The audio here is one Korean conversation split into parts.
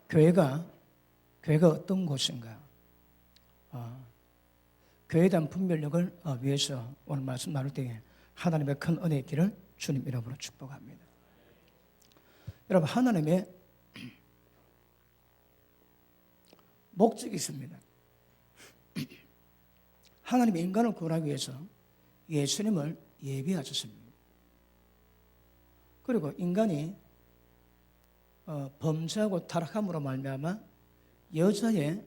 교회가 어떤 곳인가? 교회에 대한 분별력을 위해서 오늘 말씀 나눌 때에 하나님의 큰 은혜의 길을 주님 이름으로 축복합니다. 여러분, 하나님의 목적이 있습니다. 하나님의 인간을 구원하기 위해서 예수님을 예비하셨습니다. 그리고 인간이 범죄하고 타락함으로 말미암아 여자의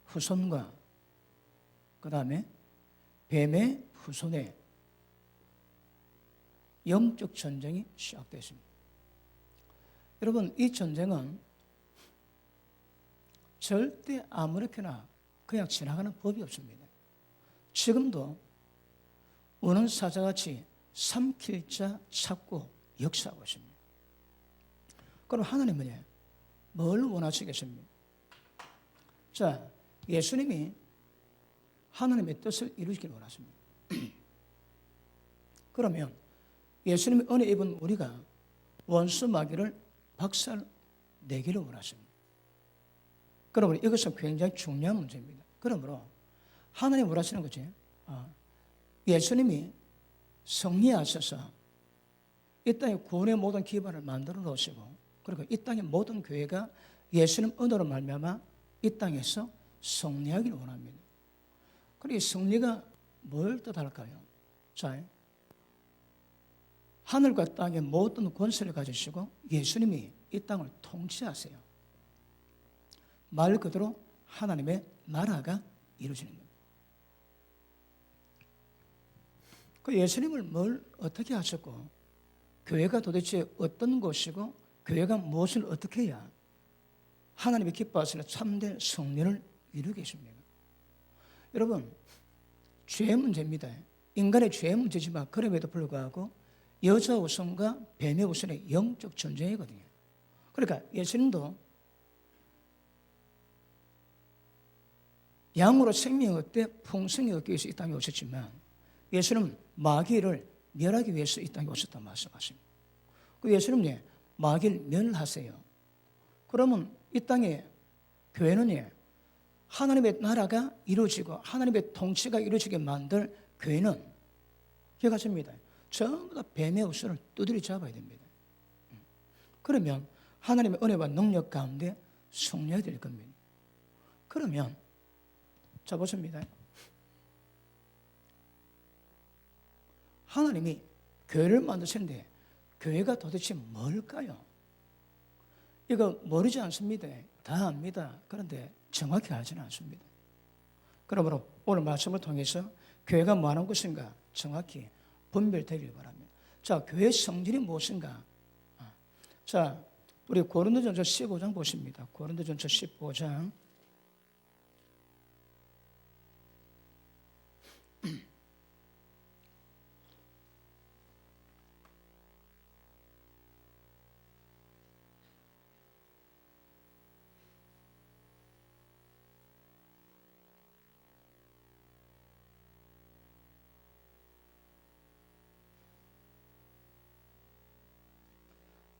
후손과 그 다음에 뱀의 후손의 영적 전쟁이 시작됐습니다. 여러분, 이 전쟁은 절대 아무렇게나 그냥 지나가는 법이 없습니다. 지금도 우는 사자같이 삼킬 자 찾고 역사하고 있습니다. 그럼 하나님은 뭘 원하시겠습니까? 자, 예수님이 하나님의 뜻을 이루시길 원하십니다. 그러면 예수님의 은혜 입은 우리가 원수 마귀를 박살내기를 원하십니다. 그러므로 이것은 굉장히 중요한 문제입니다. 그러므로 하나님 원하시는 거지. 예수님이 성리하셔서 이 땅에 구원의 모든 기반을 만들어 놓으시고, 그리고 이 땅의 모든 교회가 예수님 은혜로 말미암아 이 땅에서 승리하기를 원합니다. 그리고 이 승리가 뭘 뜻할까요? 자, 하늘과 땅의 모든 권세를 가지시고 예수님이 이 땅을 통치하세요. 말 그대로 하나님의 나라가 이루어지는 겁니다. 그 예수님을 뭘 어떻게 하셨고, 교회가 도대체 어떤 곳이고, 교회가 무엇을 어떻게 해야 하나님이 기뻐하시는 참된 승리를 이루게 계십니까? 여러분, 죄의 문제입니다. 인간의 죄의 문제지만 그럼에도 불구하고 여자 후손과 뱀의 후손의 영적 전쟁이거든요. 그러니까 예수님도 양으로 생명을 얻되 풍성히 얻기 위해서 이 땅에 오셨지만 예수님은 마귀를 멸하기 위해서 이 땅에 오셨다고 말씀하십니다. 그 예수님은 마귀를 멸하세요. 그러면 이 땅에 교회는 하나님의 나라가 이루어지고 하나님의 통치가 이루어지게 만들 교회는 기억하십니다. 전부 다 뱀의 후손을 두드려 잡아야 됩니다. 그러면 하나님의 은혜와 능력 가운데 승리해야 될 겁니다. 그러면 자 보십니다. 하나님이 교회를 만드시는데 교회가 도대체 뭘까요? 이거 모르지 않습니다. 다 압니다. 그런데 정확히 알지는 않습니다. 그러므로 오늘 말씀을 통해서 교회가 뭐 하는 것인가 정확히 분별되길 바랍니다. 자, 교회의 성질이 무엇인가? 자, 우리 고린도전서 15장 보십니다. 고린도전서 15장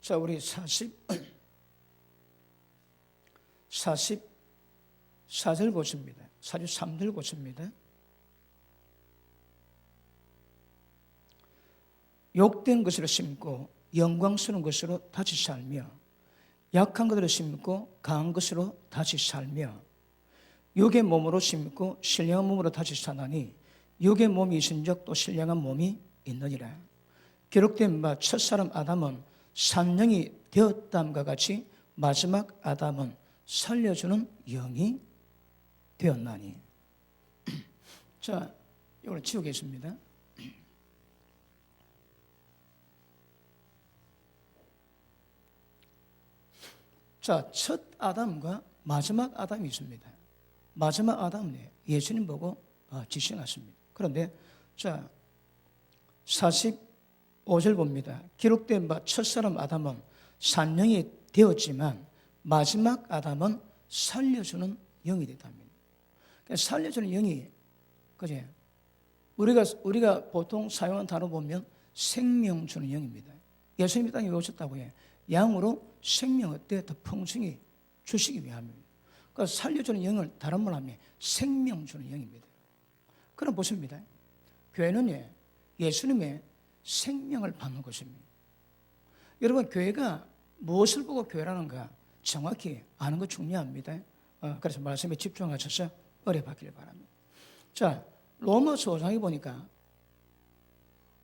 자, 우리 44절 보십니다. 43절 보십니다. 욕된 것으로 심고 영광스러운 것으로 다시 살며 약한 것으로 심고 강한 것으로 다시 살며 육의 몸으로 심고 신령한 몸으로 다시 사나니 육의 몸이 있은즉 또 신령한 몸이 있느니라. 기록된 바 첫사람 아담은 산령이 되었담과 같이 마지막 아담은 살려주는 영이 되었나니. 자, 이걸 치우겠습니다. 자, 첫 아담과 마지막 아담이 있습니다. 마지막 아담은 예수님 보고 지칭하십니다. 그런데 자, 45절 봅니다. 기록된 바 첫사람 아담은 산령이 되었지만 마지막 아담은 살려주는 영이 됐답니다. 그러니까 살려주는 영이 그제 우리가 보통 사용하는 단어 보면 생명 주는 영입니다. 예수님이 땅에 오셨다고 해. 양으로 생명 얻되 더 풍성히 주시기 위함입니다. 그러니까 살려주는 영을 다른 말로 하면 생명 주는 영입니다. 그럼 보십니다. 교회는 예수님의 생명을 받는 곳입니다. 여러분, 교회가 무엇을 보고 교회라는가 정확히 아는 거 중요합니다. 그래서 말씀에 집중하셔서 어려받기를 바랍니다. 자, 로마서 5장에 보니까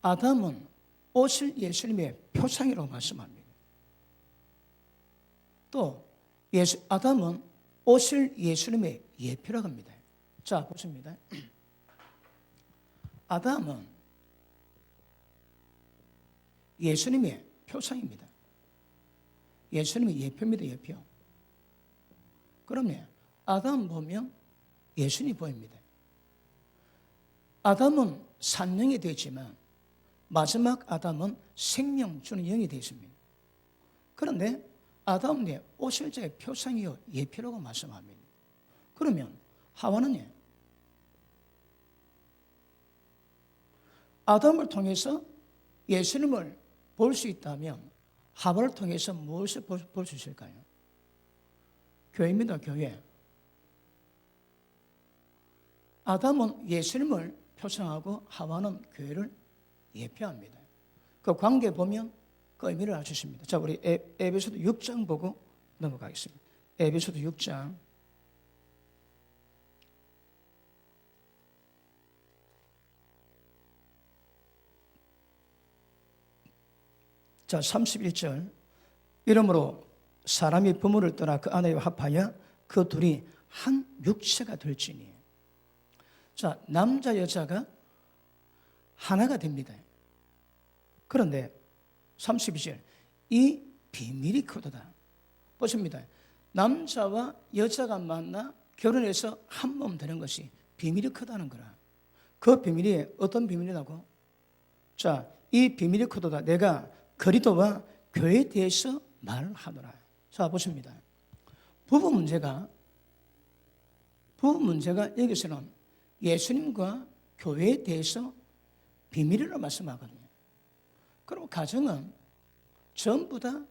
아담은 오실 예수님의 표상이라고 말씀합니다. 또 아담은 오실 예수님의 예표라고 합니다. 자, 보십니다. 아담은 예수님의 표상입니다. 예수님의 예표입니다. 예표. 그러면 아담 보면 예수님이 보입니다. 아담은 산영이 되지만 마지막 아담은 생명 주는 영이 되어 있습니다. 그런데 아담은 오실 자의 표상이요 예표라고 말씀합니다. 그러면 하와는 아담을 통해서 예수님을 볼 수 있다면 하와를 통해서 무엇을 볼 수 있을까요? 교회입니다. 교회. 아담은 예수님을 표상하고 하와는 교회를 예표합니다. 그 관계 보면 그 의미를 알 수 있습니다. 자, 우리 에베소서 6장 보고 넘어가겠습니다. 에베소서 6장. 자, 31절. 이러므로 사람이 부모를 떠나 그 아내와 합하여 그 둘이 한 육체가 될지니. 자, 남자 여자가 하나가 됩니다. 그런데 32절. 이 비밀이 크도다. 보십니다. 남자와 여자가 만나 결혼해서 한 몸 되는 것이 비밀이 크다는 거라. 그 비밀이 어떤 비밀이라고? 자, 이 비밀이 크도다. 내가 그리스도와 교회에 대해서 말을 하노라. 자, 보십니다. 부부 문제가 여기서는 예수님과 교회에 대해서 비밀이라고 말씀하거든요. 그럼 가정은 전부 다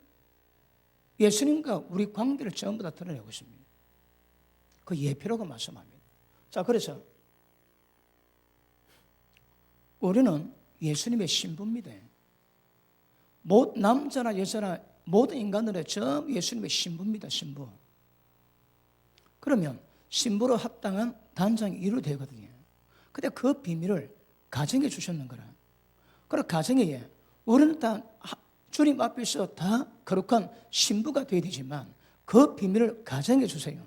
예수님과 우리 관계를 전부 다 드러내고 있습니다. 그 예표라고 말씀합니다. 자, 그래서 우리는 예수님의 신부입니다. 남자나 여자나 모든 인간들의 전부 예수님의 신부입니다. 신부. 그러면 신부로 합당한 단장이 이루어되거든요. 근데 그 비밀을 가정에 주셨는 거라. 그리고 가정에 우리는 다 주님 앞에서 다 거룩한 신부가 되어야 되지만 그 비밀을 가정에 주세요.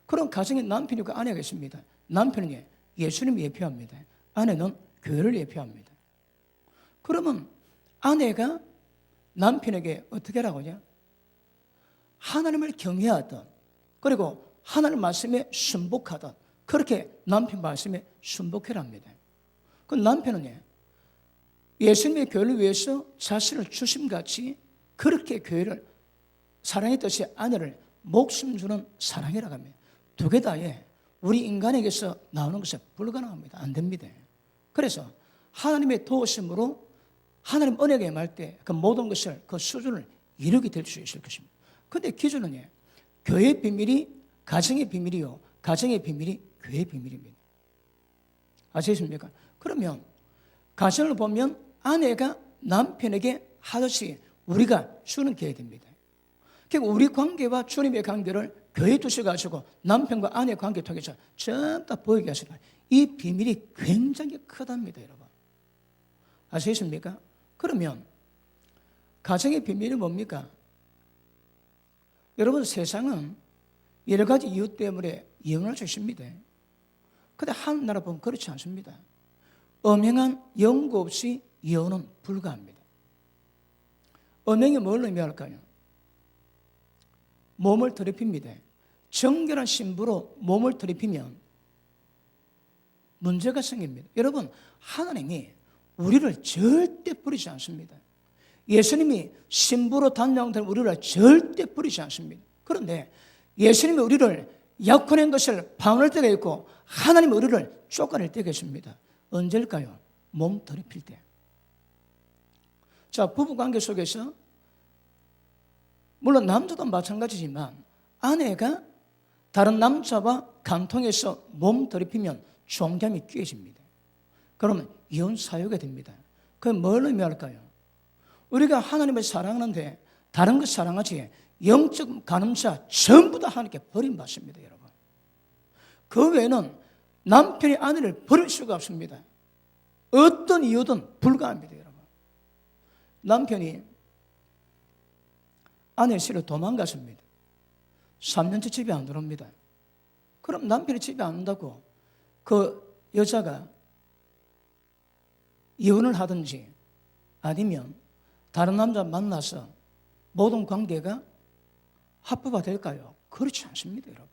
그럼 가정에 남편이 있고 아내가 있습니다. 남편은 예수님을 예표합니다. 아내는 교회를 예표합니다. 그러면 아내가 남편에게 어떻게 하라고요? 하나님을 경외하던, 그리고 하나님 말씀에 순복하던, 그렇게 남편 말씀에 순복해랍니다. 그 남편은 예수님의 교회를 위해서 자신을 주심같이 그렇게 교회를 사랑했듯이 아내를 목숨 주는 사랑이라고 합니다. 두 개 다에 우리 인간에게서 나오는 것은 불가능합니다. 안 됩니다. 그래서 하나님의 도우심으로 하나님 언약에 임할 때 그 모든 것을 그 수준을 이루게 될 수 있을 것입니다. 그런데 기준은 교회의 비밀이 가정의 비밀이요, 가정의 비밀이 교회의 비밀입니다. 아시겠습니까? 그러면 가정을 보면 아내가 남편에게 하듯이 우리가 주는 게 됩니다. 그러니까 우리 관계와 주님의 관계를 교회에 두셔가지고 남편과 아내의 관계 통해서 전부 다 보이게 하시는 이 비밀이 굉장히 크답니다, 여러분. 아시겠습니까? 그러면 가정의 비밀이 뭡니까? 여러분, 세상은 여러 가지 이유 때문에 이혼할 수 있습니다. 그런데 한 나라 보면 그렇지 않습니다. 엄행한 연고 없이 이혼은 불가합니다. 엄행이 뭘 의미할까요? 몸을 더럽힙니다. 정결한 신부로 몸을 더럽히면 문제가 생깁니다. 여러분, 하나님이 우리를 절대 버리지 않습니다. 예수님이 신부로 단장된 우리를 절대 버리지 않습니다. 그런데 예수님이 우리를 약혼한 것을 방어할 때가 있고 하나님이 우리를 쫓아낼 때가 있습니다. 언제일까요? 몸 더럽힐 때. 자, 부부관계 속에서 물론 남자도 마찬가지지만 아내가 다른 남자와 간통해서 몸 더럽히면 종잠이 깨집니다. 그러면 이혼 사유가 됩니다. 그게 뭘 의미할까요? 우리가 하나님을 사랑하는데 다른 것 사랑하지 영적 간음자 전부 다 하나님께 버림받습니다, 여러분. 그 외에는 남편이 아내를 버릴 수가 없습니다. 어떤 이유든 불가합니다, 여러분. 남편이 아내 실로 도망갔습니다. 3년째 집에 안 들어옵니다. 그럼 남편이 집에 안 온다고 그 여자가 이혼을 하든지 아니면 다른 남자 만나서 모든 관계가 합법화 될까요? 그렇지 않습니다, 여러분.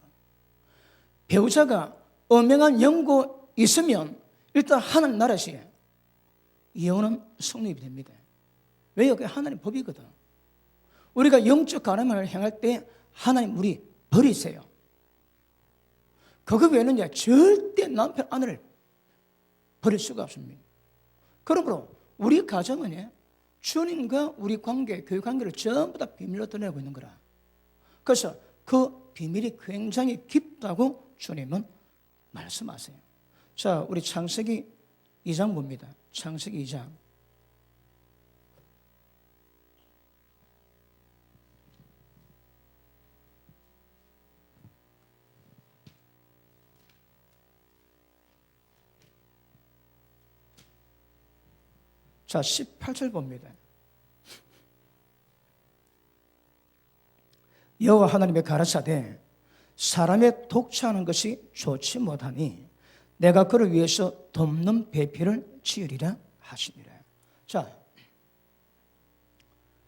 배우자가 엄명한 연고 있으면 일단 하나님 나라에서 이혼은 성립이 됩니다. 왜요? 그게 하나님 법이거든. 우리가 영적 가늠을 행할 때 하나님 우리 버리세요. 그거 외에는 절대 남편 아내를 버릴 수가 없습니다. 그러므로 우리 가정은 주님과 우리 관계, 교회 관계를 전부 다 비밀로 드러내고 있는 거라. 그래서 그 비밀이 굉장히 깊다고 주님은 말씀하세요. 자, 우리 창세기 2장 봅니다. 창세기 2장. 자, 18절 봅니다. 여호와 하나님의 가라사대 사람의 독차하는 것이 좋지 못하니 내가 그를 위해서 돕는 배필을 지으리라 하시니라.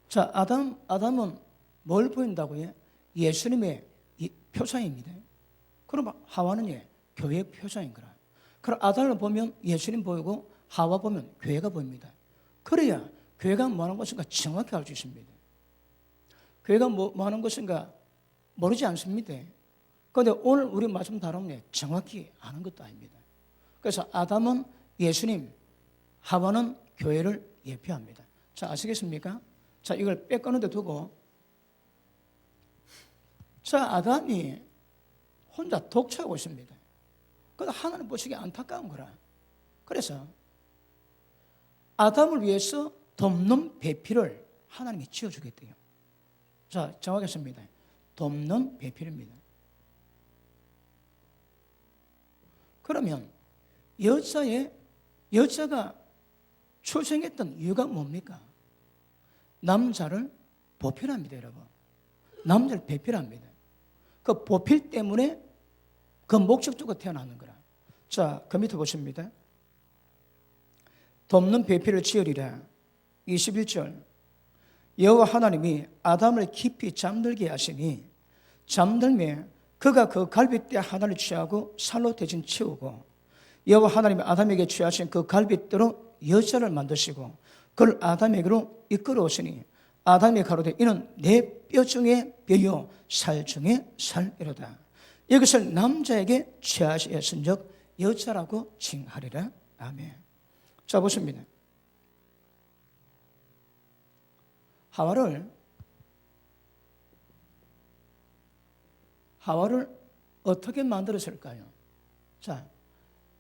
자, 아담은 뭘 보인다고요? 예수님의 표상입니다. 그럼 하와는 교회의 표상인 거라. 그럼 아담을 보면 예수님 보이고 하와 보면 교회가 보입니다. 그래야 교회가 뭐 하는 것인가 정확히 알 수 있습니다. 교회가 뭐 하는 것인가 모르지 않습니다. 그런데 오늘 우리 말씀 다루면 정확히 아는 것도 아닙니다. 그래서 아담은 예수님, 하와는 교회를 예표합니다. 자, 아시겠습니까? 자, 이걸 빼끄는 데 두고 자, 아담이 혼자 독차하고 있습니다. 그래서 하나님 보시기에 안타까운 거라. 그래서 아담을 위해서 돕는 배필을 하나님이 지어주겠대요. 자, 정하겠습니다. 돕는 배필입니다. 그러면 여자가 출생했던 이유가 뭡니까? 남자를 보필합니다, 여러분. 남자를 배필합니다. 그 보필 때문에 그 목적 두고 태어나는 거라. 자, 그 밑에 보십니다. 돕는 배필을 지으리라. 21절. 여호와 하나님이 아담을 깊이 잠들게 하시니 잠들매 그가 그 갈빗대 하나를 취하고 살로 대신 채우고 여호와 하나님이 아담에게 취하신 그 갈빗대로 여자를 만드시고 그를 아담에게로 이끌어오시니 아담이 가로되 이는 내 뼈 중에 뼈요 살 중에 살이로다. 이것을 남자에게 취하셨은즉 여자라고 칭하리라. 아멘. 자, 보십니다. 하와를 어떻게 만들었을까요? 자,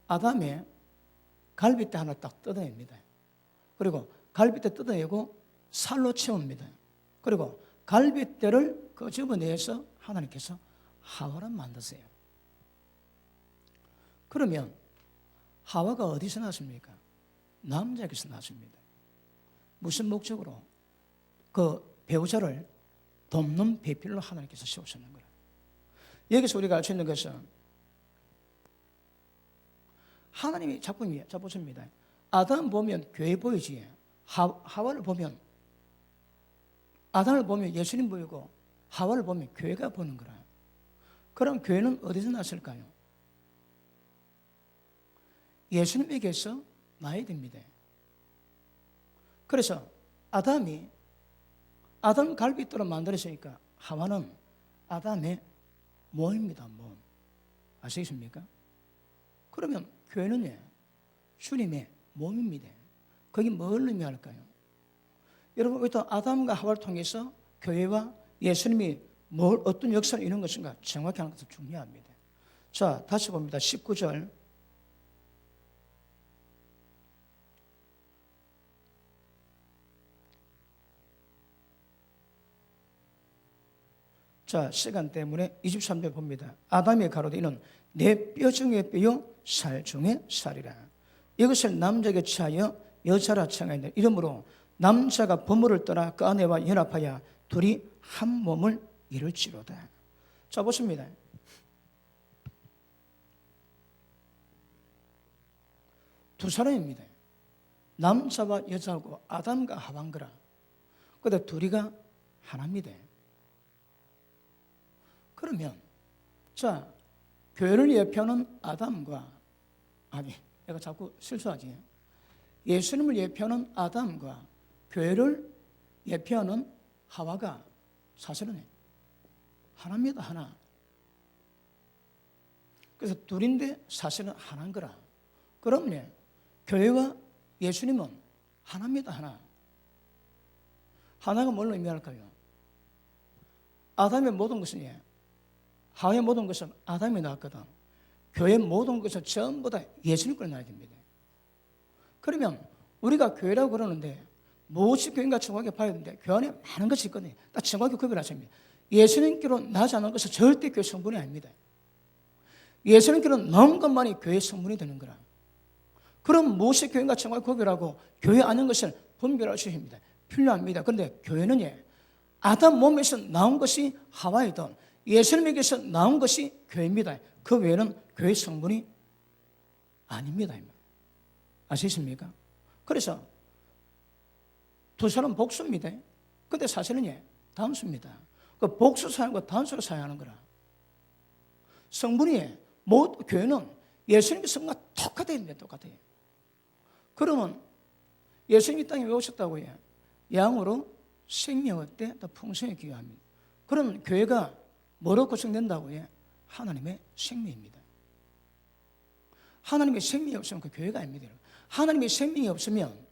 아담의 갈빗대 하나 딱 뜯어냅니다. 그리고 갈빗대 뜯어내고 살로 채웁니다. 그리고 갈빗대를 끄집어내서 하나님께서 하와를 만드세요. 그러면 하와가 어디서 났습니까? 남자에게서 났습니다. 무슨 목적으로? 그 배우자를 돕는 배필로 하나님께서 세우셨는 거예요. 여기서 우리가 알 수 있는 것은 하나님의 작품이에요. 자, 보십니다. 아담 보면 교회 보이지, 하와를 보면 아담을 보면 예수님 보이고 하와를 보면 교회가 보는 거라. 그럼 교회는 어디서 났을까요? 예수님에게서 나야 됩니다. 그래서 아담 갈빗대로 만들었으니까 하와는 아담의 몸입니다. 몸. 아시겠습니까? 그러면 교회는 주님의 몸입니다. 그게 뭘 의미할까요? 여러분, 일단 아담과 하와를 통해서 교회와 예수님이 뭘 어떤 역사를 이루는 것인가 정확히 하는 것은 중요합니다. 자, 다시 봅니다. 19절. 자, 시간 때문에 23절 봅니다. 아담이 가로되 이는 내 뼈 중에 뼈요 살 중에 살이라. 이것을 남자에게 취하여 여자라 칭하였느니라. 이러므로 남자가 부모를 떠나 그 아내와 연합하여 둘이 한 몸을 이룰지로다. 자, 보십니다. 두 사람입니다. 남자와 여자고 아담과 하와인 거라. 그런데 둘이가 하나입니다. 그러면 자, 교회를 예표하는 아담과, 아니 내가 자꾸 실수하지, 예수님을 예표하는 아담과 교회를 예표하는 하와가 사실은 하나입니다. 하나. 그래서 둘인데 사실은 하나인 거라. 그럼요, 교회와 예수님은 하나입니다. 하나. 하나가 뭘로 의미할까요? 아담의 모든 것은 하와의 모든 것은 아담이 낳았거든. 교회의 모든 것은 전부 다 예수님 걸 낳아야 됩니다. 그러면 우리가 교회라고 그러는데 무엇이 교회인가 정확하게 봐야 되는데 교회 안에 많은 것이 있거든요. 딱 정확히 구별하셔야 합니다. 예수님께로 나지 않은 것은 절대 교회 성분이 아닙니다. 예수님께로 나온 것만이 교회 성분이 되는 거라. 그럼 무엇이 교회인가 정확히 구별하고 교회 아닌 것을 분별하셔야 합니다. 필요합니다. 그런데 교회는 아담 몸에서 나온 것이 하와이든 예수님에게서 나온 것이 교회입니다. 그 외에는 교회 성분이 아닙니다. 아시십니까? 그래서 두 사람 복수입니다. 근데 사실은 단수입니다. 그 복수 사용과 단수로 사용하는 거라. 성분이 교회는 예수님의 성과 똑같아야 됩니다. 똑같아요. 그러면 예수님이 땅에 왜 오셨다고 해요? 양으로 생명을 때 더 풍성히 기여합니다. 그럼 교회가 뭐로 구성된다고 해요? 하나님의 생명입니다. 하나님의 생명이 없으면 그 교회가 아닙니다. 하나님의 생명이 없으면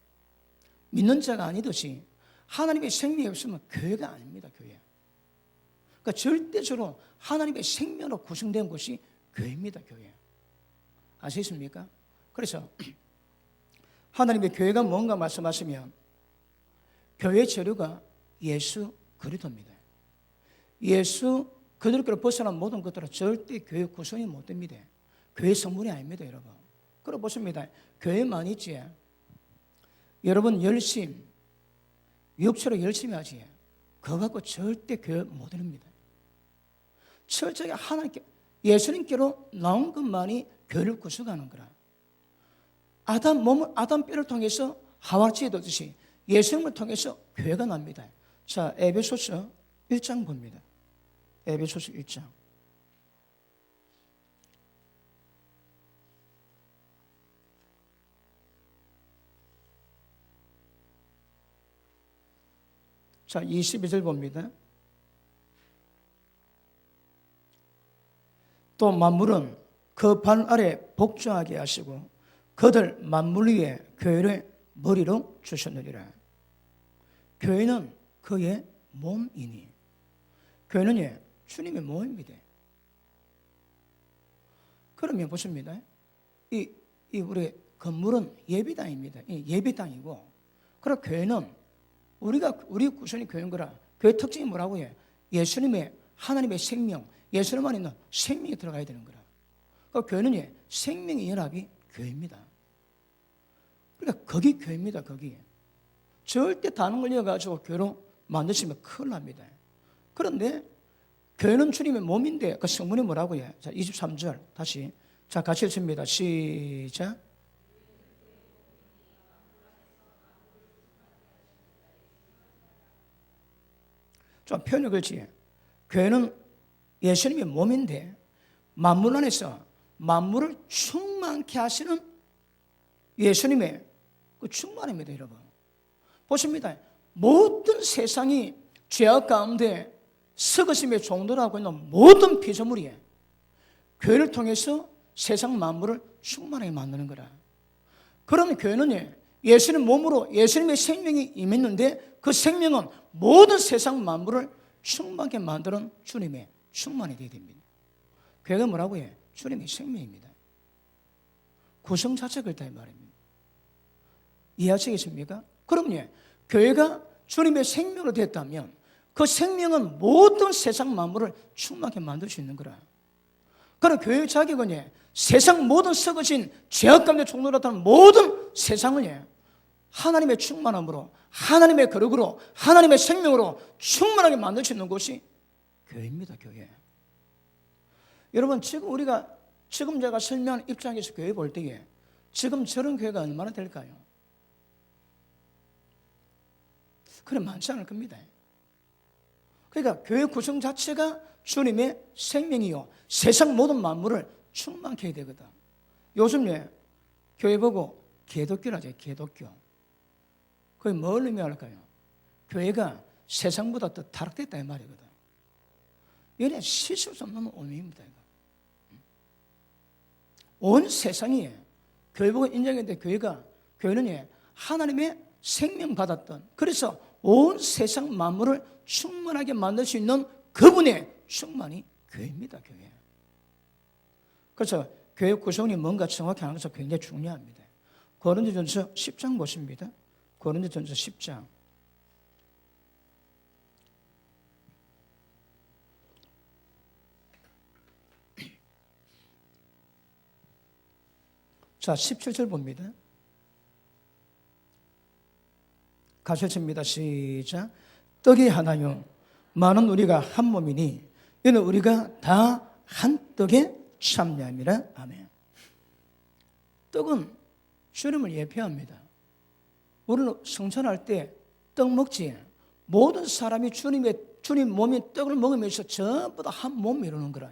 믿는 자가 아니듯이 하나님의 생명이 없으면 교회가 아닙니다. 교회. 그러니까 절대적으로 하나님의 생명으로 구성된 곳이 교회입니다. 교회. 아시겠습니까? 그래서 하나님의 교회가 뭔가 말씀하시면 교회 재료가 예수 그리스도입니다. 예수 그리스도를 벗어난 모든 것들은 절대 교회 구성이 못 됩니다. 교회 성분이 아닙니다, 여러분. 그럼 보십니다. 교회만 있지. 여러분 열심, 육체로 열심히 하지. 그거 갖고 절대 교회 못 됩니다. 철저하게 하나님께, 예수님께로 나온 것만이 교회를 구성하는 거라. 아담 뼈를 통해서 하와 지혜 듯이 예수님을 통해서 교회가 납니다. 자, 에베소서 1장 봅니다. 에베소서 1장. 자, 22절 봅니다. 또 만물은 그 발 아래 복종하게 하시고 그들 만물 위에 교회를 머리로 주셨느니라. 교회는 그의 몸이니. 교회는 주님의 몸입니다. 그러면 보십니다. 이 우리 건물은 예배당입니다. 예배당이고, 그리고 교회는 우리 구성이 교회인 거라. 교회 특징이 뭐라고 해요? 예수님의 하나님의 생명, 예수님 안에 있는 생명이 들어가야 되는 거라. 그러니까 교회는 생명의 연합이 교회입니다. 그러니까 거기 교회입니다. 거기. 절대 다른 걸 이어가지고 교회로 만드시면 큰일 납니다. 그런데 교회는 주님의 몸인데 그 성분이 뭐라고 해요? 자, 23절 다시. 자, 같이 읽습니다. 시작. 좀 표현을 그렇지. 교회는 예수님의 몸인데 만물 안에서 만물을 충만케 하시는 예수님의 그 충만입니다, 여러분. 보십니다. 모든 세상이 죄악 가운데 썩으심에 종도하고 있는 모든 피조물이에요. 교회를 통해서 세상 만물을 충만하게 만드는 거라. 그러면 교회는 예수님 몸으로 예수님의 생명이 임했는데 그 생명은 모든 세상 만물을 충만하게 만드는 주님의 충만이 되어야 됩니다. 교회가 뭐라고 해? 주님의 생명입니다. 구성 자체가 그렇다 이 말입니다. 이해하시겠습니까? 그럼요, 교회가 주님의 생명으로 됐다면 그 생명은 모든 세상 만물을 충만하게 만들 수 있는 거라. 그럼 교회의 자격은 세상 모든 썩어진 죄악 가운데 종노릇하는 모든 세상을 하나님의 충만함으로, 하나님의 거룩으로, 하나님의 생명으로 충만하게 만들 수 있는 곳이 교회입니다. 교회. 여러분, 지금 제가 설명하는 입장에서 교회 볼 때에 지금 저런 교회가 얼마나 될까요? 그래 많지 않을 겁니다. 그러니까 교회 구성 자체가 주님의 생명이요, 세상 모든 만물을 충만케 해야 되거든. 요즘 교회 보고 개독교라죠. 개독교. 그게 뭘 의미할까요? 교회가 세상보다 더 타락됐다 이 말이거든. 이게 실수 수 없는 의미입니다. 온 세상이 교회 보고 인정했는데 교회는 하나님의 생명 받았던, 그래서 온 세상 만물을 충만하게 만들 수 있는 그분의 충만이 교회입니다. 교회. 그래서 교회 구성이 뭔가 정확히 하는 것은 굉장히 중요합니다. 고린도전서 10장 보십니다. 고린도전서 10장. 자, 17절 봅니다. 가르칩니다. 시작. 떡이 하나요 많은 우리가 한 몸이니 이는 우리가 다 한 떡에 참여함이라. 아멘. 떡은 주님을 예표합니다. 우리는 성찬할 때 떡 먹지. 모든 사람이 주님 몸이 떡을 먹으면서 전부 다 한 몸 이루는 거라.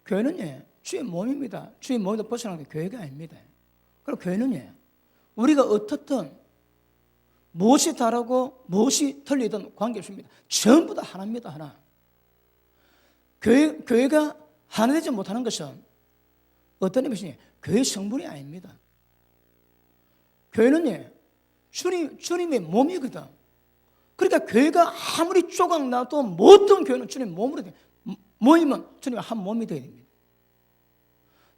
교회는 주의 몸입니다. 주의 몸에서 벗어나는 게 교회가 아닙니다. 그리고 교회는 우리가 어떻든 무엇이 다르고 무엇이 틀리든 관계없습니다. 전부 다 하나입니다. 하나. 교회가 하나 되지 못하는 것은 어떤 의미이냐? 교회 성분이 아닙니다. 교회는 주님의 몸이거든. 그러니까 교회가 아무리 조각 나도 모든 교회는 주님 몸으로 돼. 모이면 주님 한 몸이 되어야 됩니다.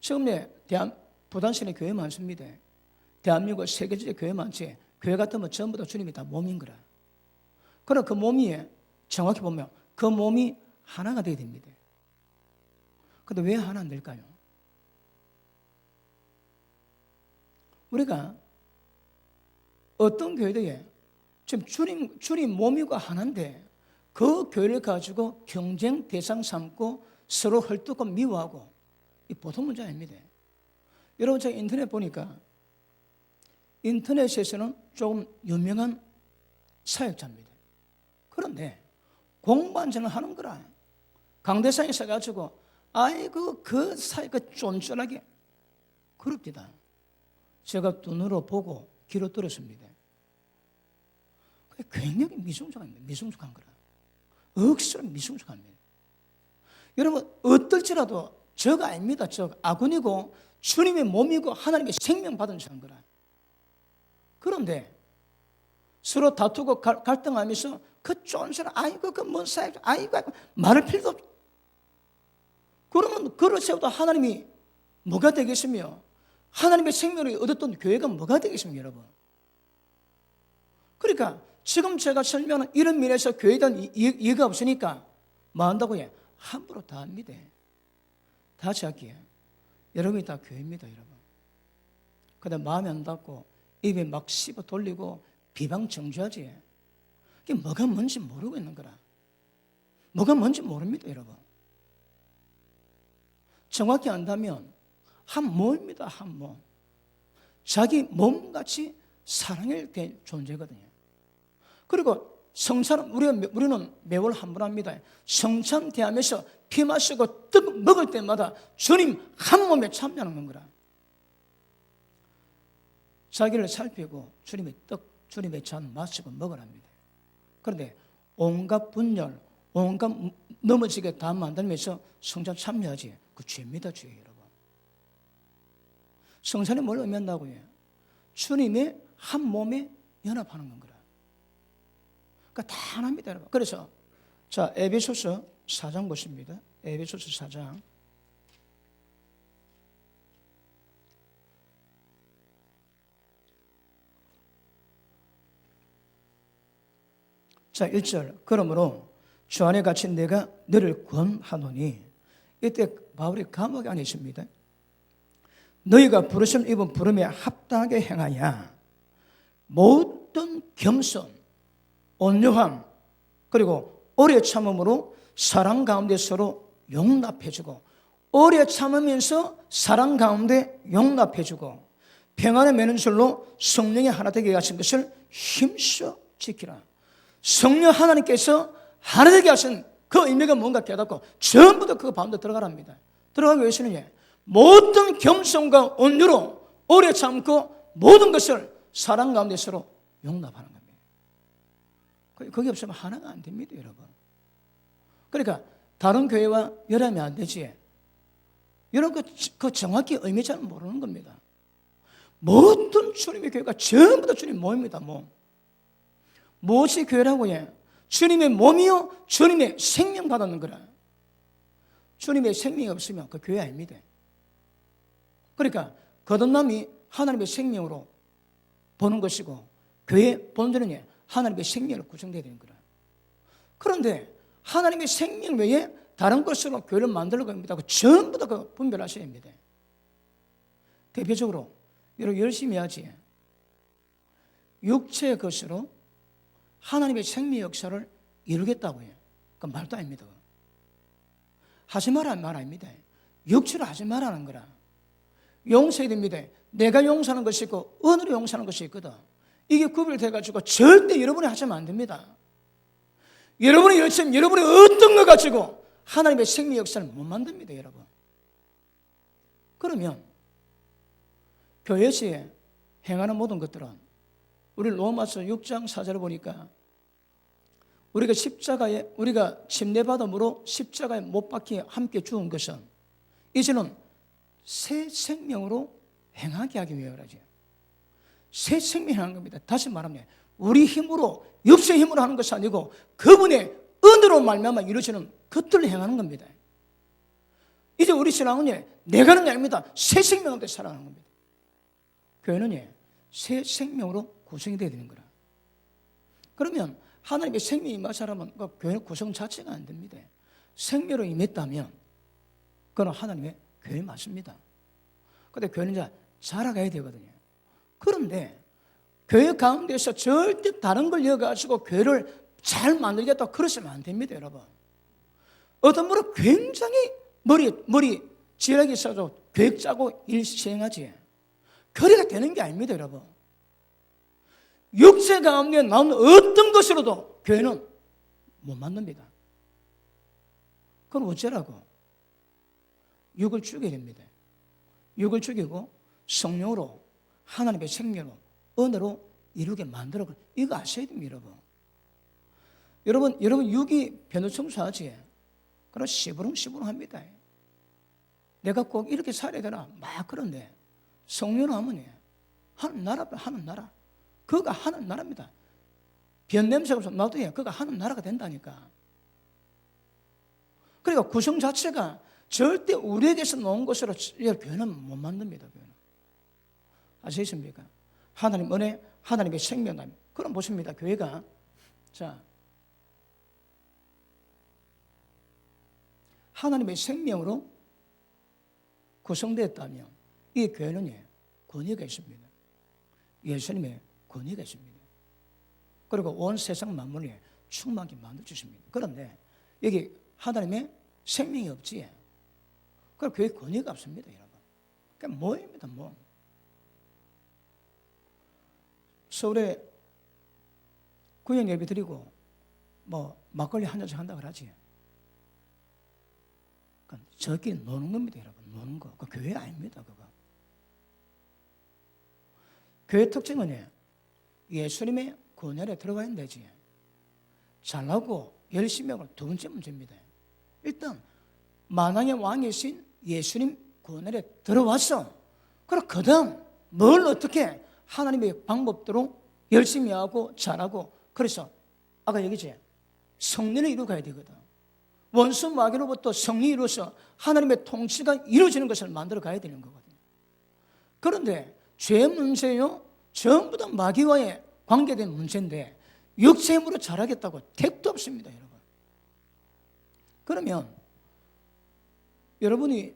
지금 부단시내 교회 많습니다. 대한민국 세계적인 교회 많지. 교회 같으면 전부 다 주님이 다 몸인 거라. 그럼 그 몸이 정확히 보면 그 몸이 하나가 되어야 됩니다. 그런데 왜 하나 안 될까요? 우리가 어떤 교회들에 지금 주님 몸이고 하나인데 그 교회를 가지고 경쟁 대상 삼고 서로 헐뜯고 미워하고 이 보통 문제 아닙니다. 여러분 제가 인터넷 보니까 인터넷에서는 조금 유명한 사역자입니다. 그런데 공부한지는 하는 거라. 강대상에 서가지고 아이고 그 사역가 쫀쫀하게 그럽디다. 제가 눈으로 보고 귀로 들었습니다. 굉장히 미성숙한 거라. 억수로 미성숙합니다. 여러분 어떨지라도 저가 아닙니다. 저 아군이고 주님의 몸이고 하나님의 생명 받은 자인 거라. 그런데 서로 다투고 갈등하면서 그 쫀쫀한 아이고 그 뭔 사역 아이고 말할 필요도 없죠. 그러면 그를 세우다 하나님이 뭐가 되겠으며 하나님의 생명을 얻었던 교회가 뭐가 되겠습니까, 여러분? 그러니까 지금 제가 설명하는 이런 면에서 교회에 대한 이해가 없으니까 뭐 한다고 해? 함부로 다 합니다. 다시 할게요. 여러분이 다 교회입니다, 여러분. 근데 마음에 안 닿고 입에 막 씹어 돌리고 비방 정죄하지. 그게 뭐가 뭔지 모르고 있는 거라. 뭐가 뭔지 모릅니다, 여러분. 정확히 안다면 한 몸입니다, 한 몸. 자기 몸같이 사랑해야 될 존재거든요. 그리고 성찬, 우리는 매월 한 번 합니다. 성찬 대하면서 피 마시고 떡 먹을 때마다 주님 한 몸에 참여하는 거라. 자기를 살피고 주님의 떡, 주님의 잔 마시고 먹으랍니다. 그런데 온갖 분열, 온갖 넘어지게 다 만들면서 성찬 참여하지. 그 죄입니다, 죄, 여러분. 성찬이 뭘 의미한다고요? 주님의 한 몸에 연합하는 건 거라. 그러니까 다 하나입니다, 여러분. 그래서 자, 에베소서 4장 보십니다. 에베소서 4장. 자, 1절. 그러므로 주 안에 갇힌 내가 너를 권하노니, 이때 바울이 감옥 안에 있습니다. 너희가 부르심 입은 부름에 합당하게 행하여 모든 겸손, 온유함, 그리고 오래 참음으로 사랑 가운데 서로 용납해주고, 오래 참으면서 사랑 가운데 용납해주고, 평안에 매는 줄로 성령이 하나 되게 하신 것을 힘써 지키라. 성령 하나님께서 하나 되게 하신 그 의미가 뭔가 깨닫고 전부 다 그 가운데 들어가랍니다. 들어가기 위해서는 모든 겸손과 온유로 오래 참고 모든 것을 사랑 가운데 서로 용납하는 겁니다. 거기 없으면 하나가 안 됩니다, 여러분. 그러니까 다른 교회와 열하면 안 되지. 여러분 그 정확히 의미 잘 모르는 겁니다. 모든 주님의 교회가 전부 다 주님 몸입니다. 무엇이 교회라고 해? 주님의 몸이요, 주님의 생명 받았는 거라. 주님의 생명이 없으면 그 교회 아닙니다. 그러니까 거듭남이 하나님의 생명으로 보는 것이고, 교회 본질은 하나님의 생명으로 구성되어야 되는 거라. 그런데 하나님의 생명 외에 다른 것으로 교회를 만들려고 합니다. 전부 다 그 분별하셔야 합니다. 대표적으로 여러분 열심히 하지. 육체의 것으로 하나님의 생명 역사를 이루겠다고 해요. 그 말도 아닙니다. 하지 말라는 말 아닙니다. 육체로 하지 말라는 거라. 용서해야 됩니다. 내가 용서하는 것이 있고 은으로 용서하는 것이 있거든. 이게 구별돼가지고 절대 여러분이 하시면 안 됩니다. 여러분이 열심, 여러분이 어떤 거 가지고 하나님의 생명 역사를 못 만듭니다, 여러분. 그러면 교회에서 행하는 모든 것들은 우리 로마서 6장 4절을 보니까 우리가 십자가에, 우리가 침례받음으로 십자가에 못 박혀 함께 죽은 것은 이제는 새 생명으로 행하게 하기 위해 그러죠. 새 생명을 하는 겁니다. 다시 말하면 우리 힘으로, 육체의 힘으로 하는 것이 아니고 그분의 은혜로 말미암아 이루어지는 것들을 행하는 겁니다. 이제 우리 신앙은 내가 하는 게 아닙니다. 새 생명으로 살아가는 겁니다. 교회는 새 생명으로 구성이 되어야 되는 거라. 그러면 하나님의 생명이 임하시라면 그 교회 구성 자체가 안 됩니다. 생명으로 임했다면 그건 하나님의 교회 맞습니다. 그런데 교회는 이제 자라가야 되거든요. 그런데 교회 가운데서 절대 다른 걸 이어가지고 교회를 잘 만들겠다고 그러시면 안 됩니다, 여러분. 어떤 분은 굉장히 머리 지략이 있어서 계획 짜고 일 시행하지. 교회가 되는 게 아닙니다, 여러분. 육체 가운데 나오는 어떤 것으로도 교회는 못 만듭니다. 그럼 어쩌라고? 육을 죽여야 됩니다. 육을 죽이고 성령으로 하나님의 생명으로 은혜로 이루게 만들어. 이거 아셔야 됩니다, 여러분. 여러분 육이 변호 청소하지. 그럼 시부렁시부렁합니다. 내가 꼭 이렇게 살아야 되나? 막 그런데 성령으로 하면 하는 나라, 하는 나라. 그가 하는 나라입니다. 변 냄새가 없어 놔둬야 그가 하는 나라가 된다니까. 그러니까 구성 자체가 절대 우리에게서 놓은 것으로 교회는 못 만듭니다. 교회는. 아시겠습니까? 하나님 은혜, 하나님의 생명감. 그럼 보십니다. 교회가 자 하나님의 생명으로 구성되었다면 이 교회는 권위가 있습니다. 예수님의 권위가 있습니다. 그리고 온 세상 만물에 충만하게 만들어주십니다. 그런데 여기 하나님의 생명이 없지. 그럼 교회 권위가 없습니다, 여러분. 그러니까 뭐입니다, 뭐. 서울에 구역 예배 드리고 막걸리 한 잔씩 한다 그러지. 그러니까 저끼리 노는 겁니다, 여러분. 노는 거. 그 교회 아닙니다, 그거. 교회 특징은 예수님의 권위에 들어가야 되지. 잘나고 열심히 하고 두 번째 문제입니다. 일단 만왕의 왕이신 예수님 권위에 들어왔어. 그럼 그 다음 뭘 어떻게 하나님의 방법대로 열심히 하고 잘하고 그래서 아까 얘기했지? 성령을 이루어가야 되거든. 원수 마귀로부터 성령이 이루어서 하나님의 통치가 이루어지는 것을 만들어 가야 되는 거거든요. 그런데 죄 문제요, 전부 다 마귀와의 관계된 문제인데 육체의 힘으로 잘하겠다고 택도 없습니다, 여러분. 그러면 여러분이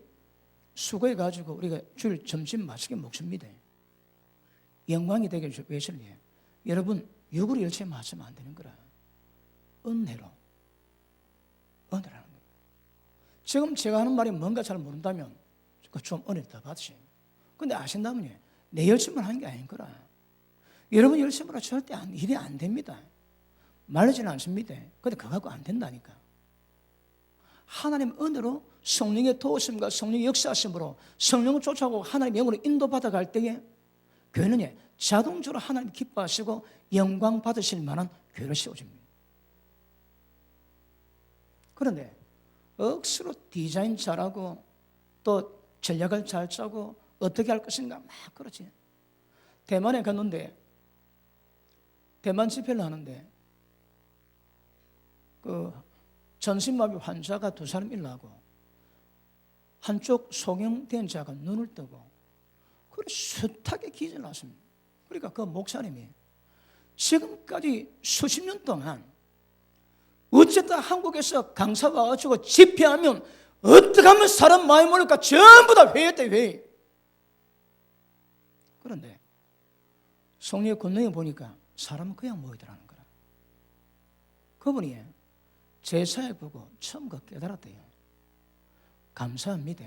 수고해가지고 우리가 주일 점심 맛있게 먹습니다. 영광이 되게 위해서는 여러분 육으로 열심히 마시면 안 되는 거라. 은혜로. 은혜라는 거예요. 지금 제가 하는 말이 뭔가 잘 모른다면 좀 은혜를 더 받으세요. 근데 아신다면요, 내 열심을 하는 게 아닌 거라. 여러분 열심으로 절대 일이 안 됩니다. 말리지는 않습니다. 근데 그거 갖고 안 된다니까. 하나님 은혜로 성령의 도우심과 성령의 역사하심으로 성령을 쫓아오고 하나님의 영으로 인도받아 갈 때에 교회는 자동적으로 하나님 기뻐하시고 영광 받으실 만한 교회를 세워집니다. 그런데 억수로 디자인 잘하고 또 전략을 잘 짜고 어떻게 할 것인가 막 그러지. 대만에 갔는데 대만 집회를 하는데 그 전신마비 환자가 2사람 일어나고 한쪽 소경된 자가 눈을 뜨고 그래 숱하게 기절을 났습니다. 그러니까 그 목사님이 지금까지 수십 년 동안 어쨌든 한국에서 강사 와가지고 집회하면 어떻게 하면 사람 많이 모일까 전부 다 회의했대, 회의. 그런데 성령의 권능에 보니까 사람은 그냥 모이더라는 거라. 그분이 제사에 보고 처음 그 깨달았대요. 감사합니다.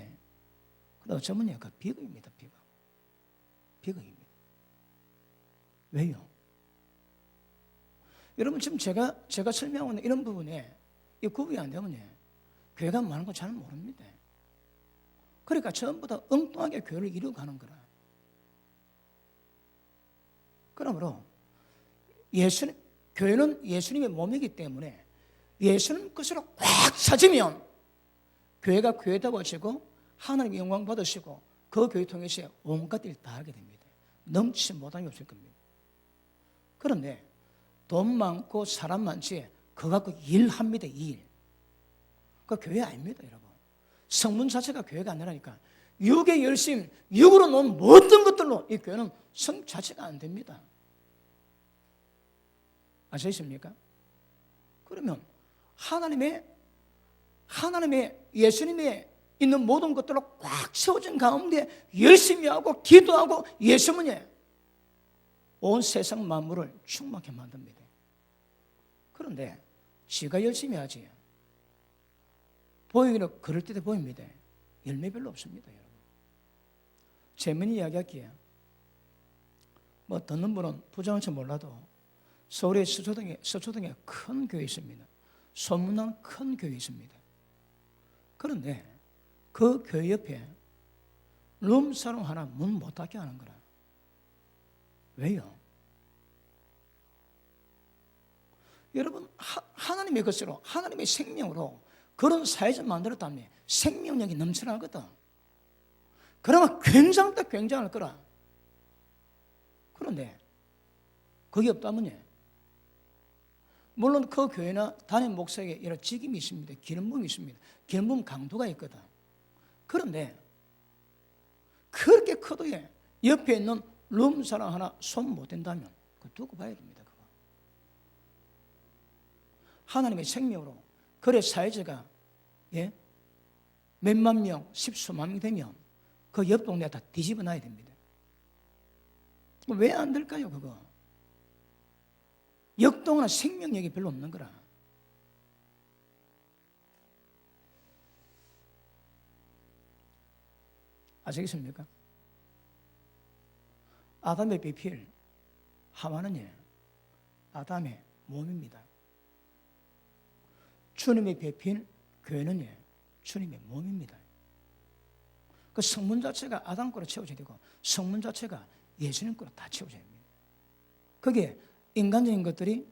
근데 어쩌면 그 비극입니다, 비극. 비극입니다. 왜요? 여러분 지금 제가 설명하고 있는 이런 부분에 이 구분이 안 되면 교회가 많은 거 잘 모릅니다. 그러니까 전부 다 엉뚱하게 교회를 이루어가는 거라. 그러므로 교회는 예수님의 몸이기 때문에 예수님 것으로 꽉 차지면 교회가 교회다워지고 하나님의 영광 받으시고 그 교회 통해서 온갖 일 다 하게 됩니다. 넘치지 못함이 없을 겁니다. 그런데 돈 많고 사람 많지 그거 갖고 일합니다. 일. 그 교회 아닙니다, 여러분. 성문 자체가 교회가 아니라니까. 육의 열심, 육으로 놓은 모든 것들로 이 교회는 성 자체가 안 됩니다. 아시겠습니까? 그러면 하나님의 예수님의 있는 모든 것들로 꽉 채워진 가운데 열심히 하고 기도하고 예수님은 온 세상 만물을 충만하게 만듭니다. 그런데 지가 열심히 하지 보이기는 그럴듯해 보입니다. 열매 별로 없습니다, 여러분. 재미있는 이야기할게요. 듣는 분은 부정할지 몰라도 서울의 서초동에 큰 교회 있습니다. 소문난 큰 교회 있습니다. 그런데 그 교회 옆에 룸사롱 하나 문 못 닫게 하는 거라. 왜요? 여러분 하나님의 것으로 하나님의 생명으로 그런 사회를 만들었다면 생명력이 넘쳐나거든. 그러면 굉장할 거라. 그런데 그게 없다면요. 물론 그 교회나 담임 목사에게 여러 직임이 있습니다. 기름부음이 있습니다. 기름부음 강도가 있거든. 그런데 그렇게 커도 옆에 있는 룸사랑 하나 손 못 댄다면 그거 두고 봐야 됩니다. 그거. 하나님의 생명으로 그래 사회자가 몇만 명, 십수만 명 되면 그 옆 동네 다 뒤집어 놔야 됩니다. 왜 안 될까요, 그거? 역동은 생명력이 별로 없는 거라. 아시겠습니까? 아담의 배필 하와는 아담의 몸입니다. 주님의 배필 교회는 주님의 몸입니다. 그 성문 자체가 아담 거로 채워져야 되고 성문 자체가 예수님 거로 다 채워져야 됩니다. 그게 인간적인 것들이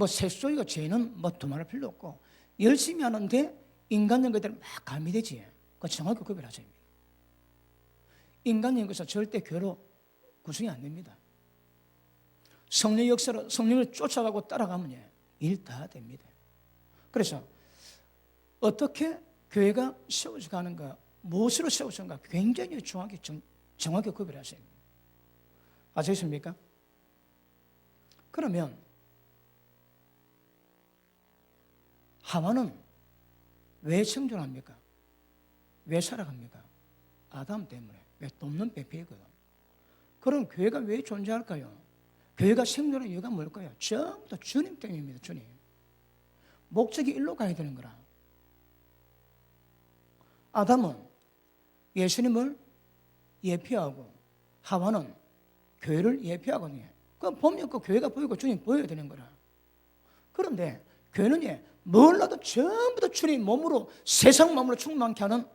세속적이고 죄는 두말할 필요 없고 열심히 하는데 인간적인 것들이 막 가미되지. 그 정확히 구별하셔야 됩니다. 인간적인 것은 절대 교회로 구성이 안 됩니다. 성령 역사로 성령을 쫓아가고 따라가면 일 다 됩니다. 그래서 어떻게 교회가 세워져 가는가, 무엇으로 세워져가 굉장히 정확히 구별하셔야 됩니다. 아시겠습니까? 그러면 하와는 왜 생존합니까? 왜 살아갑니까? 아담 때문에. 왜? 돕는 배필이거든. 그럼 교회가 왜 존재할까요? 교회가 생존하는 이유가 뭘까요? 전부 다 주님 때문입니다. 주님. 목적이 일로 가야 되는 거라. 아담은 예수님을 예표하고 하와는 교회를 예표하거든요. 그럼 보면 그 교회가 보이고 주님 보여야 되는 거라. 그런데 교회는 몰라도 전부 다 주님 몸으로 세상 몸으로 충만케 하는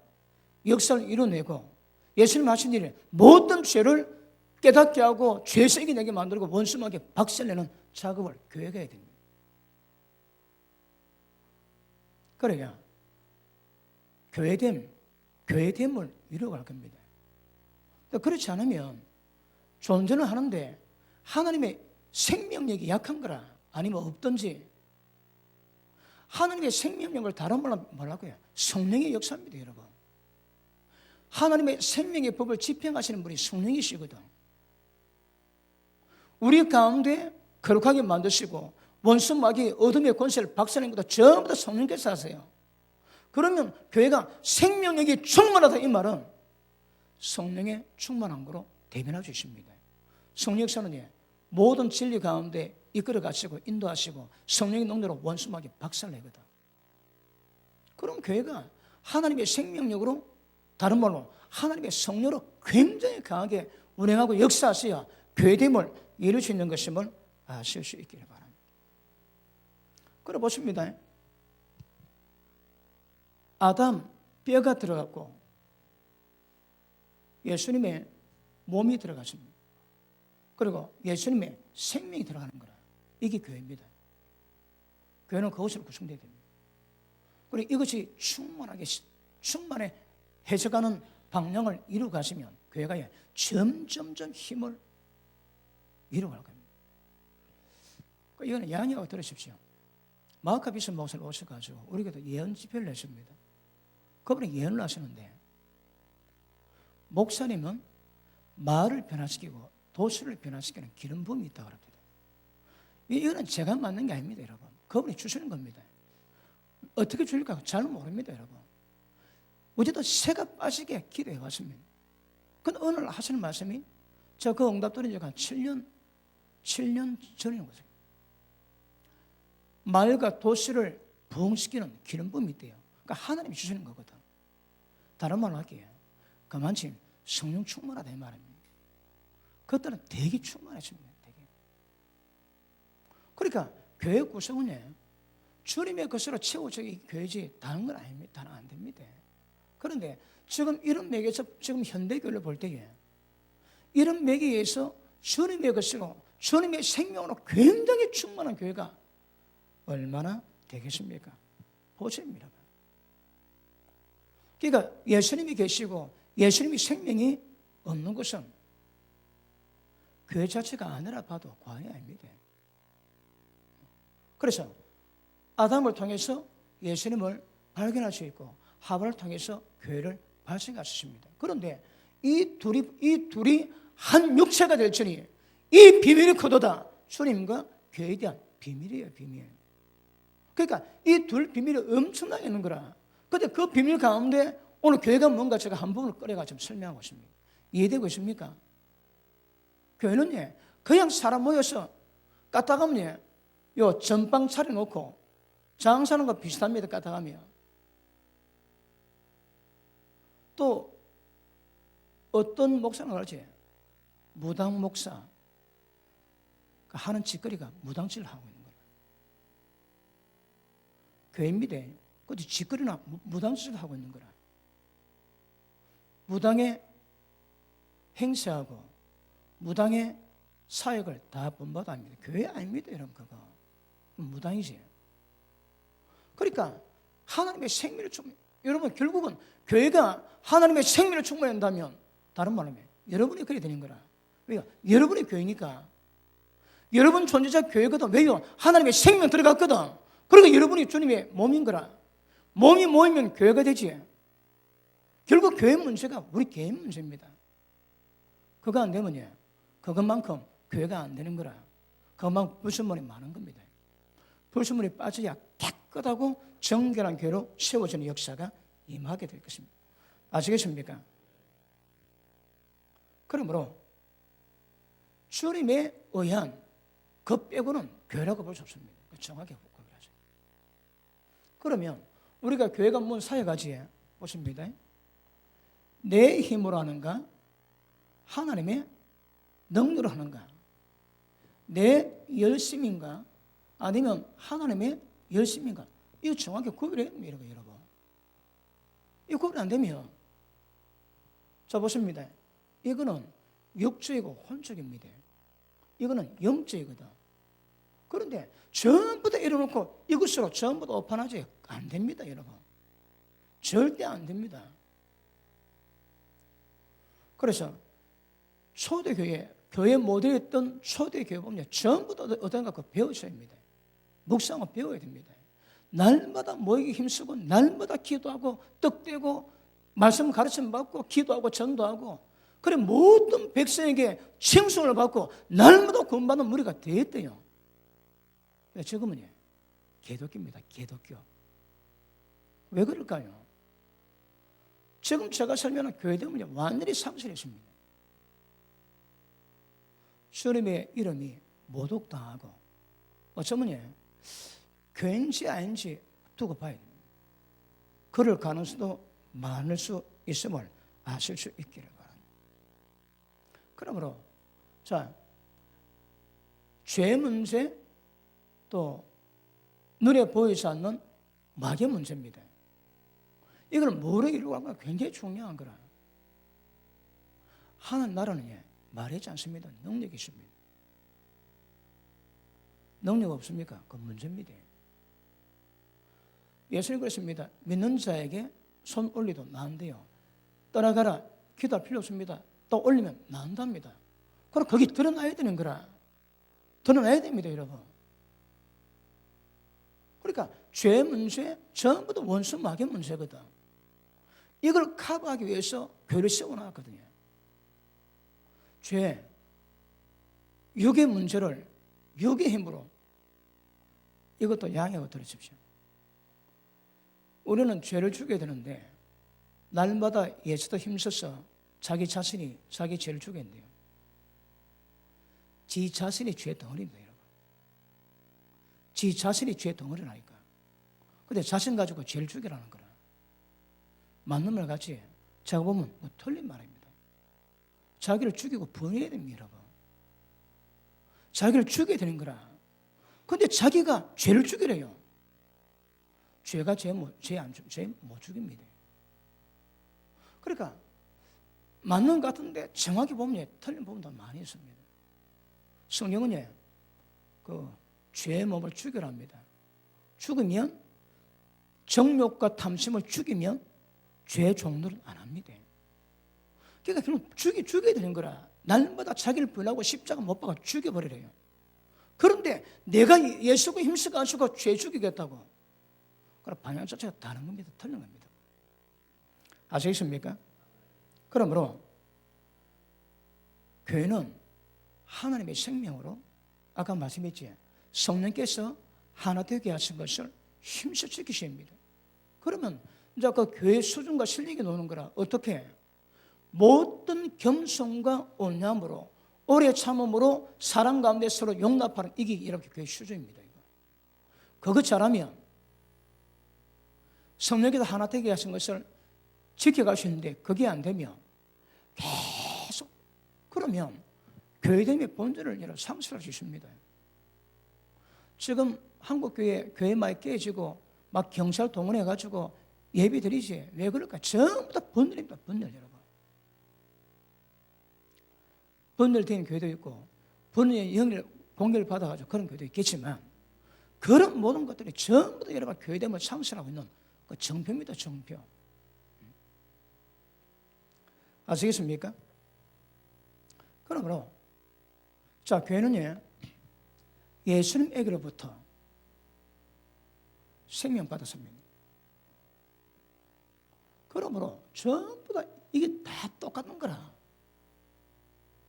역사를 이뤄내고 예수님 하신 일이 모든 죄를 깨닫게 하고 죄색이 내게 만들고 원수에게 박살내는 작업을 교회가 해야 됩니다. 그래야 교회됨을 이루어갈 겁니다. 그렇지 않으면 존재는 하는데 하나님의 생명력이 약한 거라 아니면 없든지 하나님의 생명력을 다른 말로 뭐라고요? 성령의 역사입니다, 여러분. 하나님의 생명의 법을 집행하시는 분이 성령이시거든. 우리 가운데 거룩하게 만드시고 원수 마귀 어둠의 권세를 박살내는 것도 전부 다 성령께서 하세요. 그러면 교회가 생명력이 충만하다 이 말은 성령의 충만한 거로 대변해 주십니다. 성령 역사는 모든 진리 가운데 이끌어 가시고 인도하시고 성령의 능력으로 원수 마귀 박살내거든. 그럼 교회가 하나님의 생명력으로 다른 말로 하나님의 성령으로 굉장히 강하게 운행하고 역사하셔야 교회됨을 이룰 수 있는 것임을 아실 수 있기를 바랍니다. 그래 보십니다. 아담 뼈가 들어갔고 예수님의 몸이 들어갔습니다. 그리고 예수님의 생명이 들어가는 거라. 이게 교회입니다. 교회는 그것으로 구성되어야 됩니다. 그리고 이것이 충만해 해석하는 방향을 이루어 가시면 교회가 점점점 힘을 이루어갈 겁니다. 이거는 양해하고 들으십시오. 마카비스 목사를 오셔가지고 우리에게도 예언 집회를 했습니다. 그분이 예언을 하시는데 목사님은 마을을 변화시키고 도시를 변화시키는 기름 부음이 있다고 합니다. 이거는 제가 맞는 게 아닙니다, 여러분. 그분이 주시는 겁니다. 어떻게 줄까 잘 모릅니다, 여러분. 어제도 새가 빠지게 기도해 왔습니다. 근데 오늘 하시는 말씀이 제가 그 응답 들은 지가 한 7년 전인 거죠. 마을과 도시를 부흥시키는 기름 부음이 있대요. 그러니까 하나님이 주시는 거거든. 다른 말로 할게요. 그만큼 성령 충만하다 이 말입니다. 그것들은 되게 충만해집니다. 되게. 그러니까 교회 구성은 주님의 것으로 채워져야 교회지 다른 건 아닙니다. 다른 안 됩니다. 그런데 지금 이런 맥에서 지금 현대교회를 볼 때에 이런 맥에 의해서 주님의 것으로 주님의 생명으로 굉장히 충만한 교회가 얼마나 되겠습니까? 보십니다. 그러니까 예수님이 계시고 예수님이 생명이 없는 것은 교회 자체가 아니라 봐도 과언이 아닙니다. 그래서 아담을 통해서 예수님을 발견할 수 있고 하와를 통해서 교회를 발생하셨습니다. 그런데 이 둘이 한 육체가 될 전이 이 비밀이 크도다. 주님과 교회에 대한 비밀이에요, 비밀. 그러니까 이 둘 비밀이 엄청나게 있는 거라. 그런데 그 비밀 가운데 오늘 교회가 뭔가 제가 한 부분을 꺼내가 설명하고 있습니다. 이해되고 있습니까? 교회는 그냥 사람 모여서 까딱하면 요 전방 차려놓고 장사하는 거 비슷합니다. 까딱하면 또 어떤 목사는 그러지 무당 목사 하는 짓거리가 무당질을 하고 있는 거예요. 교회입니다. 그것도 짓거리나 무당질을 하고 있는 거라. 무당의 행세하고 무당의 사역을 다 본받아합니다. 교회 아닙니다, 여러분. 그거 무당이지. 그러니까 하나님의 생명을 여러분 결국은 교회가 하나님의 생명을 충만한다면 다른 말로 하면 여러분이 그래야 되는 거라. 그러니까 여러분이 교회니까 여러분 존재자 교회거든. 왜요? 하나님의 생명 들어갔거든. 그러니까 여러분이 주님의 몸인 거라. 몸이 모이면 교회가 되지. 결국 교회 문제가 우리 개인 문제입니다. 그거 안 되면요, 그것만큼 교회가 안 되는 거라. 그것만큼 불순물이 많은 겁니다. 불순물이 빠져야 깨끗하고 정결한 교회로 세워지는 역사가 임하게 될 것입니다. 아시겠습니까? 그러므로 주님에 의한 그 빼고는 교회라고 볼 수 없습니다. 정확히 구별하죠. 그러면 우리가 교회가 뭔 사역하지? 보십니다. 내 힘으로 하는가? 하나님의 능력으로 하는가? 내 열심인가? 아니면 하나님의 열심인가? 이거 정확히 구별해야 됩니다, 여러분. 이거 구별 안 되면, 자, 보십니다. 이거는 육적이고 혼적입니다. 이거는 영적이거든. 그런데 전부 다 이뤄놓고 이것으로 전부 다 오판하지? 안 됩니다, 여러분. 절대 안 됩니다. 그래서 초대교회, 교회 모델에 있던 초대교회 보면 전부 다 어떤가 그 배우셔야 합니다. 묵상을 배워야 됩니다. 날마다 모이기 힘쓰고 날마다 기도하고 떡대고 말씀 가르침 받고 기도하고 전도하고 그래 모든 백성에게 칭송을 받고 날마다 구원받는 무리가 되었대요. 지금은요, 개독교입니다. 개독교. 왜 그럴까요? 지금 제가 설명한 교회들은요, 완전히 상실했습니다. 주님의 이름이 모독당하고 어쩌면 교인지 아닌지 두고 봐야 됩니다. 그럴 가능성도 많을 수 있음을 아실 수 있기를 바랍니다. 그러므로 자, 죄 문제 또 눈에 보이지 않는 마귀의 문제입니다. 이걸 뭐로 이루고 하는 가 굉장히 중요한 거라. 하나님 나라는 말하지 않습니다. 능력이 있습니다. 능력 없습니까? 그 문제입니다. 예수님 그랬습니다. 믿는 자에게 손 올리도 나은데요. 떠나가라. 기도할 필요 없습니다. 또 올리면 나은답니다. 그럼 거기 드러나야 되는 거라. 드러나야 됩니다, 여러분. 그러니까 죄 문제 전부 다 원수 마귀 문제거든. 이걸 커버하기 위해서 교회를 세워놨거든요. 죄, 육의 문제를 육의 힘으로 이것도 양해하고 들으십시오. 우리는 죄를 죽여야 되는데 날마다 예수도 힘써서 자기 자신이 자기 죄를 죽였는데요. 지 자신이 죄 덩어리입니다, 여러분. 지 자신이 죄 덩어리라니까. 근데 자신 가지고 죄를 죽이라는 거라. 맞는 말 같이 제가 보면 뭐 틀린 말입니다. 자기를 죽이고 분해야 됩니다, 여러분. 자기를 죽여야 되는 거라. 근데 자기가 죄를 죽이래요. 죄가 죄 못 죽입니다. 그러니까 맞는 것 같은데 정확히 보면 틀린 부분도 많이 있습니다. 성경은 그 죄의 몸을 죽여랍니다. 죽으면 정욕과 탐심을 죽이면 죄의 종로를 안 합니다. 그러니까 결국 죽여야 되는 거라. 날마다 자기를 부인하고 십자가 못 박아 죽여버리래요. 그런데 내가 예수가 힘써가지고 죄 죽이겠다고. 그럼 방향 자체가 다른 겁니다. 틀린 겁니다. 아시겠습니까? 그러므로 교회는 하나님의 생명으로 아까 말씀했지, 성령께서 하나 되게 하신 것을 힘써 지키셔야 합니다. 그러면 이제 그 교회 수준과 실력이 노는 거라. 어떻게? 모든 겸손과 온유함으로 오래 참음으로 사람 가운데 서로 용납하는 이게 이렇게 교회 수준입니다. 이거. 그거 잘하면 성령께서 하나 되게 하신 것을 지켜갈 수 있는데 그게 안 되면 계속 그러면 교회됨의 본질을 상실할 수 있습니다. 지금 한국교회 교회 많이 깨지고 막 경찰 동원해가지고 예배 드리지. 왜 그럴까? 전부 다 분열입니다. 분열, 여러분. 분열된 교회도 있고 분열의 영을 공격을 받아가지고 그런 교회도 있겠지만 그런 모든 것들이 전부 다 여러분 교회됨을 상실하고 있는 그 정표입니다. 정표. 아시겠습니까? 그러므로 자, 교회는요 예수님에게로부터 생명 받았습니다. 그러므로 전부 다 이게 다 똑같은 거라.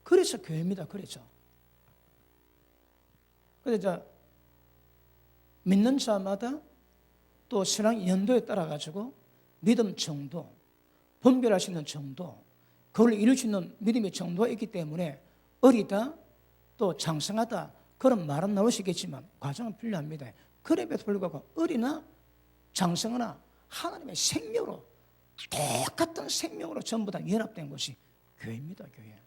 그래서 교회입니다. 그래서. 그래서 믿는 자마다 또 신앙 연도에 따라 가지고 믿음 정도, 분별할 수 있는 정도, 그걸 이룰 수 있는 믿음의 정도가 있기 때문에 어리다 또 장성하다 그런 말은 나올 수 있겠지만 과정은 필요합니다. 그럼에도 불구하고 어리나 장성하나 하나님의 생명으로 똑같은 생명으로 전부 다 연합된 것이 교회입니다. 교회.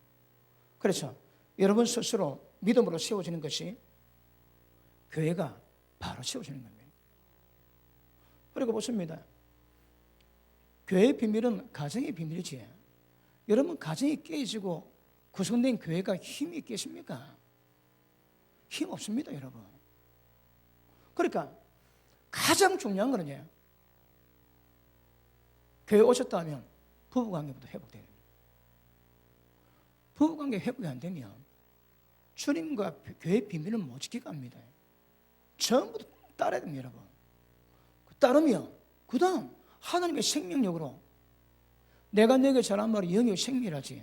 그래서 여러분 스스로 믿음으로 세워지는 것이 교회가 바로 세워지는 겁니다. 그리고 보십니다. 교회의 비밀은 가정의 비밀이지. 여러분 가정이 깨지고 구성된 교회가 힘이 있겠습니까? 힘 없습니다, 여러분. 그러니까 가장 중요한 거는요, 교회 오셨다 하면 부부관계부터 회복돼야 됩니다. 부부관계 회복이 안 되면 주님과 교회의 비밀은 못 지키게 합니다. 전부 다 따라야 됩니다, 여러분. 따르면 그 다음 하나님의 생명력으로 내가 내게 전한 말이 영의 생명이라지.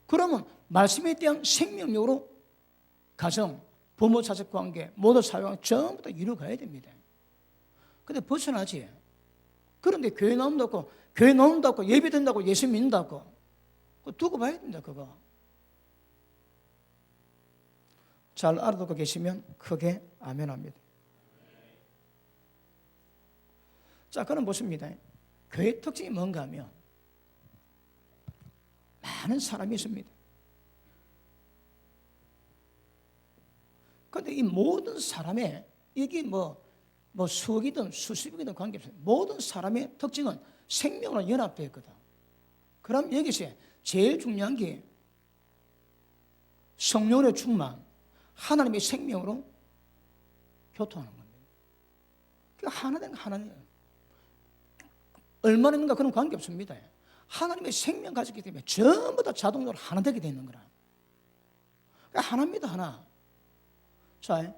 그러면 말씀에 대한 생명력으로 가정, 부모, 자식 관계, 모든 사회관계 전부 다 이루어가야 됩니다. 근데 벗어나지. 그런데 교회 나온다고, 교회 나온다고, 예배 된다고, 예수 믿는다고 그거 두고 봐야 된다, 그거. 잘 알아두고 계시면 크게 아멘합니다. 자, 그럼 보십니다. 교회 특징이 뭔가 하면 많은 사람이 있습니다. 그런데 이 모든 사람의 이게 뭐 수억이든 수십억이든 관계없어요. 모든 사람의 특징은 생명으로 연합되어 있거든. 그럼 여기서 제일 중요한 게 성령의 충만, 하나님의 생명으로 교통하는 겁니다. 그러니까 하나된 하나는 얼마나 있는가 그런 관계 없습니다. 하나님의 생명 가졌기 때문에 전부 다 자동적으로 하나 되게 되는 거라. 그러니까 하나입니다, 하나. 자,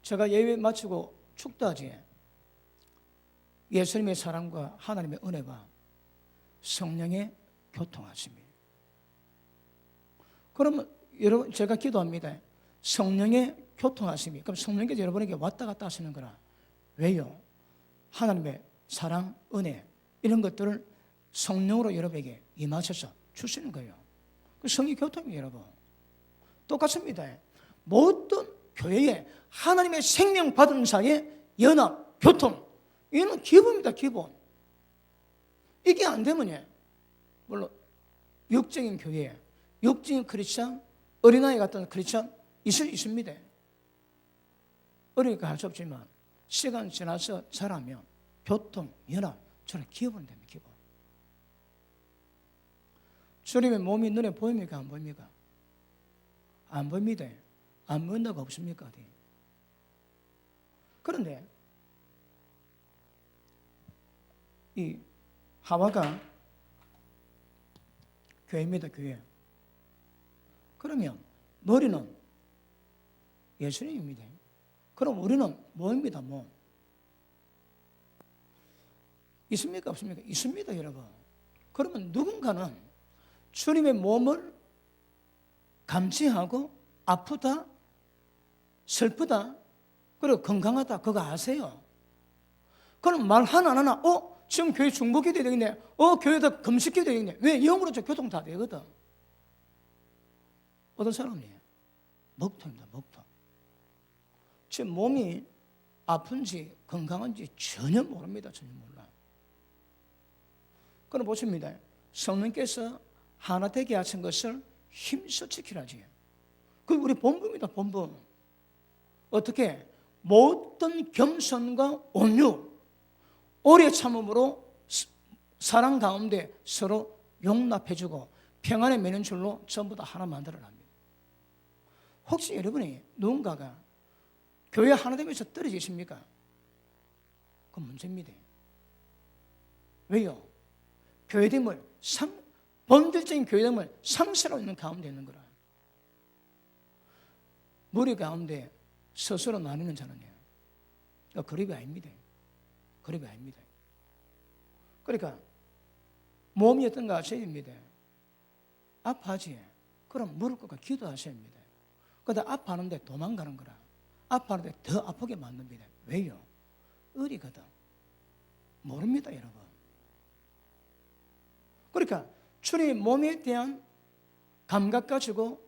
제가 예배 마치고 축도하지. 예수님의 사랑과 하나님의 은혜와 성령의 교통하심이에요. 그러면 여러분, 제가 기도합니다. 성령의 교통하심이. 그럼 성령께서 여러분에게 왔다 갔다 하시는 거라. 왜요? 하나님의 사랑, 은혜 이런 것들을 성령으로 여러분에게 임하셔서 주시는 거예요. 그 성령 교통이에요, 여러분. 똑같습니다. 모든 교회에 하나님의 생명 받은 자의 연합, 교통 이거는 기본입니다, 기본. 이게 안 되면 물론 육적인 교회, 육적인 크리스찬, 어린아이 같은 크리스찬 있습니다. 어리니까 할 수 없지만 시간 지나서 자라면 교통, 연합, 저는 기본이 됩니다, 기본. 주님의 몸이 눈에 보입니까, 안 보입니까? 안 보입니다. 안 보인다고 없습니까? 어디? 그런데 이 하와가 교회입니다, 교회. 그러면 머리는 예수님입니다. 그럼 우리는 뭐입니다, 뭐? 있습니까, 없습니까? 있습니다, 여러분. 그러면 누군가는 주님의 몸을 감지하고 아프다, 슬프다, 그리고 건강하다, 그거 아세요? 그럼 말 하나 안 하나, 지금 교회 중보기도 되겠네, 교회에다 금식기도 되겠네. 왜? 영으로 저 교통 다 되거든. 어떤 사람이에요? 먹통입니다, 먹통. 제 몸이 아픈지 건강한지 전혀 모릅니다, 전혀 몰라. 그럼 보십니다. 성령께서 하나 되게 하신 것을 힘써 지키라지. 그게 우리 본분입니다, 본분. 어떻게? 모든 겸손과 온유, 오래 참음으로 사랑 가운데 서로 용납해주고 평안에 매는 줄로 전부 다 하나 만들어랍니다. 혹시 여러분이 누군가가 교회 하나 되면서 떨어지십니까? 그건 문제입니다. 왜요? 교회됨을 본질적인 교회됨을 상실하고 있는 가운데 있는 거라. 머리 가운데 스스로 나누는 자는요, 그룹이 아닙니다. 그룹이 아닙니다. 그러니까 몸이 어떤가 아셔야 됩니다. 아파하지? 그럼 무릎 꿇고 기도하셔야 합니다. 그러다 아파하는데 도망가는 거라. 아파하는데 더 아프게 만듭니다. 왜요? 의리거든. 모릅니다, 여러분. 그러니까 주님의 몸에 대한 감각 가지고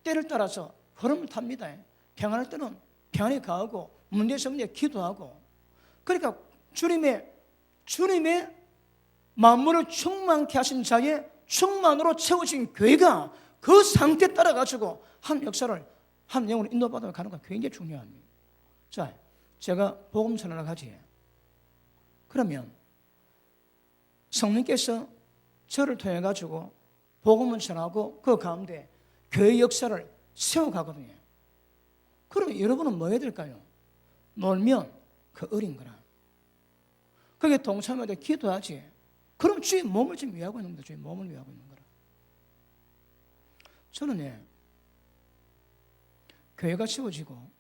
때를 따라서 흐름을 탑니다. 평안할 때는 평안에 가하고 문제 없을 때 기도하고. 그러니까 주님의 만물을 충만케 하신 자의 충만으로 채워진 교회가 그 상태에 따라 가지고 한 역사를 한 영으로 인도받아 가는 건 굉장히 중요합니다. 자, 제가 복음 전하러 가지. 그러면 성령께서 저를 통해 가지고 복음을 전하고 그 가운데 교회 역사를 세워가거든요. 그러면 여러분은 뭐 해야 될까요? 놀면 그 어린 거라. 그게 동참할 때 기도하지. 그럼 주의 몸을 지금 위하고 있는 거다. 주의 몸을 위하고 있는 거라. 저는 교회가 세워지고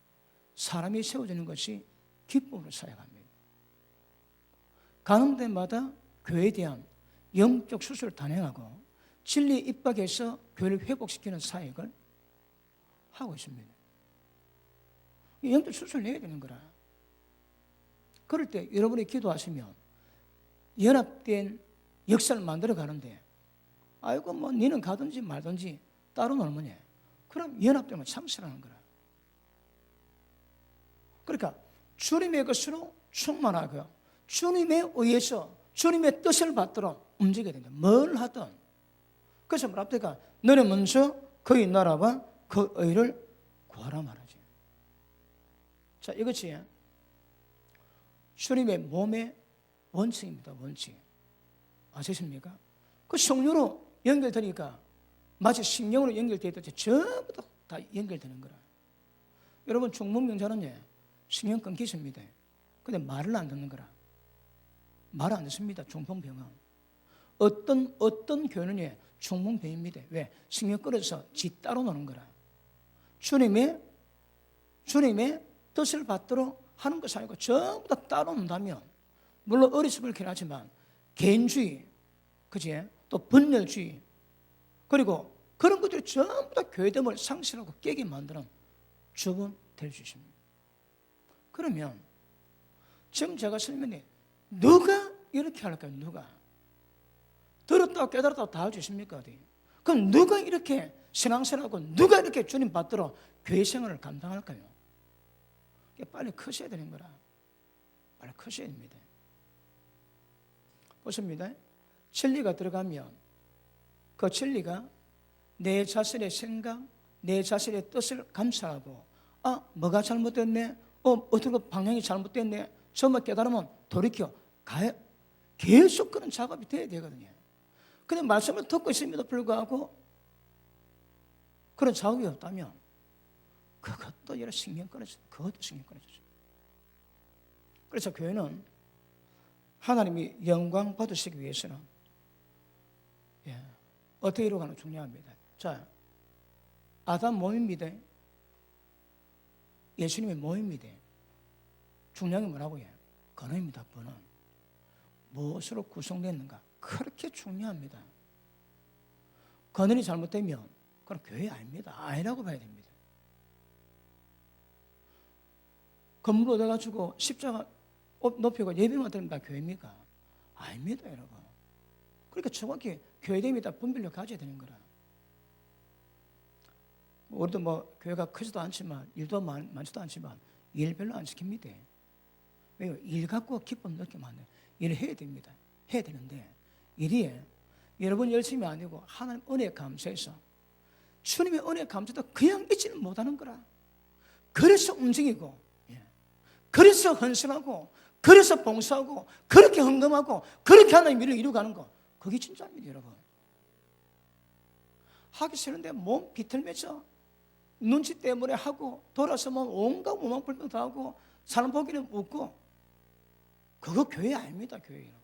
사람이 세워지는 것이 기쁨으로 사역합니다. 가는 데마다 교회에 대한 영적 수술을 단행하고 진리 입각해서 교회를 회복시키는 사역을 하고 있습니다. 영적 수술을 내야 되는 거라. 그럴 때 여러분이 기도하시면 연합된 역사를 만들어 가는데, 아이고 뭐 니는 가든지 말든지 따로 놀면 그럼 연합되면 참선하는 거라. 그러니까 주님의 것으로 충만하고 주님에 의해서 주님의 뜻을 받도록 움직여야 된다. 뭘 하든. 그래서 뭐랍니까? 너는 먼저 그의 나라와 그 의를 구하라 말하지. 자, 이것이 주님의 몸의 원칙입니다. 원칙. 아시십니까? 그 성령으로 연결되니까 마치 신경으로 연결되듯이 전부 다 연결되는 거라. 여러분 중풍병자는요, 신경 끊기십니다. 근데 말을 안 듣는 거라. 말을 안 듣습니다. 중풍병은. 어떤 교회는 중풍병입니다. 왜? 신경 끊어서 지 따로 노는 거라. 주님의 뜻을 받도록 하는 것이 아니고 전부 다 따로 논다면, 물론 어리석을 긴 하지만 개인주의, 그지? 또 분열주의, 그리고 그런 것들이 전부 다 교회됨을 상실하고 깨게 만드는 주범 될 수 있습니다. 그러면 지금 제가 설명해, 누가 이렇게 할까요? 누가? 들었다고 깨달았다고 다 할 수 있습니까? 어디? 그럼 누가 이렇게 신앙생활하고 누가 이렇게 주님 받도록 교회 생활을 감당할까요? 빨리 커셔야 되는 거라. 빨리 커셔야 됩니다. 보십니다. 진리가 들어가면 그 진리가 내 자신의 생각, 내 자신의 뜻을 감찰하고, 아, 뭐가 잘못됐네? 어떻게 방향이 잘못됐네? 정말 깨달으면 돌이켜 가야, 계속 그런 작업이 돼야 되거든요. 근데 말씀을 듣고 있음에도 불구하고 그런 작업이 없다면 그것도 여러 신경 끊어져. 그것도 신경 끊어져요. 그래서 교회는 하나님이 영광 받으시기 위해서는 어떻게 이루어가는 게 중요합니다. 자, 아담 몸입니다. 예수님의 몸입니다. 중요한 게 뭐라고요? 근원입니다. 근원. 무엇으로 구성됐는가? 그렇게 중요합니다. 근원이 잘못되면 그건 교회 아닙니다. 아니라고 봐야 됩니다. 건물 얻어가지고 십자가 높이고 예배만 드립니다. 교회입니까? 아닙니다, 여러분. 그러니까 정확히 교회됨이 다 분별력 가져야 되는 거라. 우리도 뭐 교회가 크지도 않지만 일도 많지도 않지만 일 별로 안 시킵니다. 왜요? 일 갖고 기쁨 느끼면 안 돼요. 일을 해야 됩니다. 해야 되는데 일이 여러분 열심히 아니고 하나님 은혜에 감사해서 주님의 은혜에 감사도 그냥 있지는 못하는 거라. 그래서 움직이고, 그래서 헌신하고, 그래서 봉사하고, 그렇게 헌금하고, 그렇게 하나님 일을 이루어가는 거, 그게 진짜입니다, 여러분. 하기 싫은데 몸 비틀매져 눈치 때문에 하고 돌아서면 온갖 오만불평 다 하고 사람 보기는 웃고, 그거 교회 아닙니다, 교회 여러분.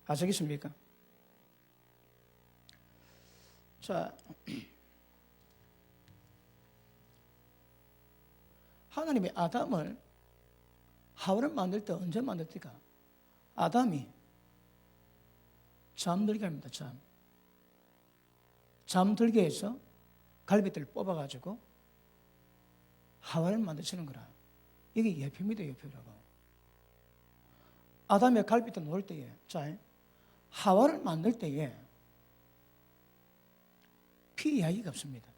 아시겠습니까? 자, 하나님이 아담을 하와를 만들 때 언제 만들까? 아담이 잠들게 합니다. 잠들게 해서 갈빗대를 뽑아가지고 하와를 만드시는 거라. 이게 예표입니다. 예표라고. 아담의 갈빗대 놓을 때에 하와를 만들 때에 피 이야기가 없습니다.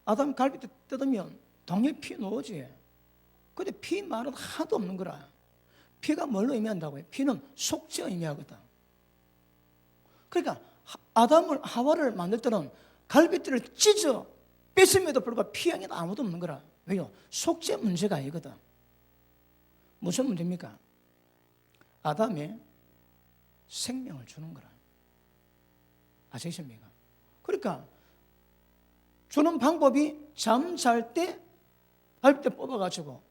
아담 갈빗대 뜯으면 당연히 피 나오지. 근데 피 말은 하나도 없는 거라. 피가 뭘로 의미한다고요? 피는 속죄 의미하거든. 그러니까 아담을 하와를 만들 때는 갈빗대를 찢어 뺐음에도 불구하고 피향이 아무도 없는 거라. 왜요? 속죄 문제가 아니거든. 무슨 문제입니까? 아담의 생명을 주는 거라. 아시겠습니까? 그러니까 주는 방법이 잠잘 때 갈빗대 뽑아가지고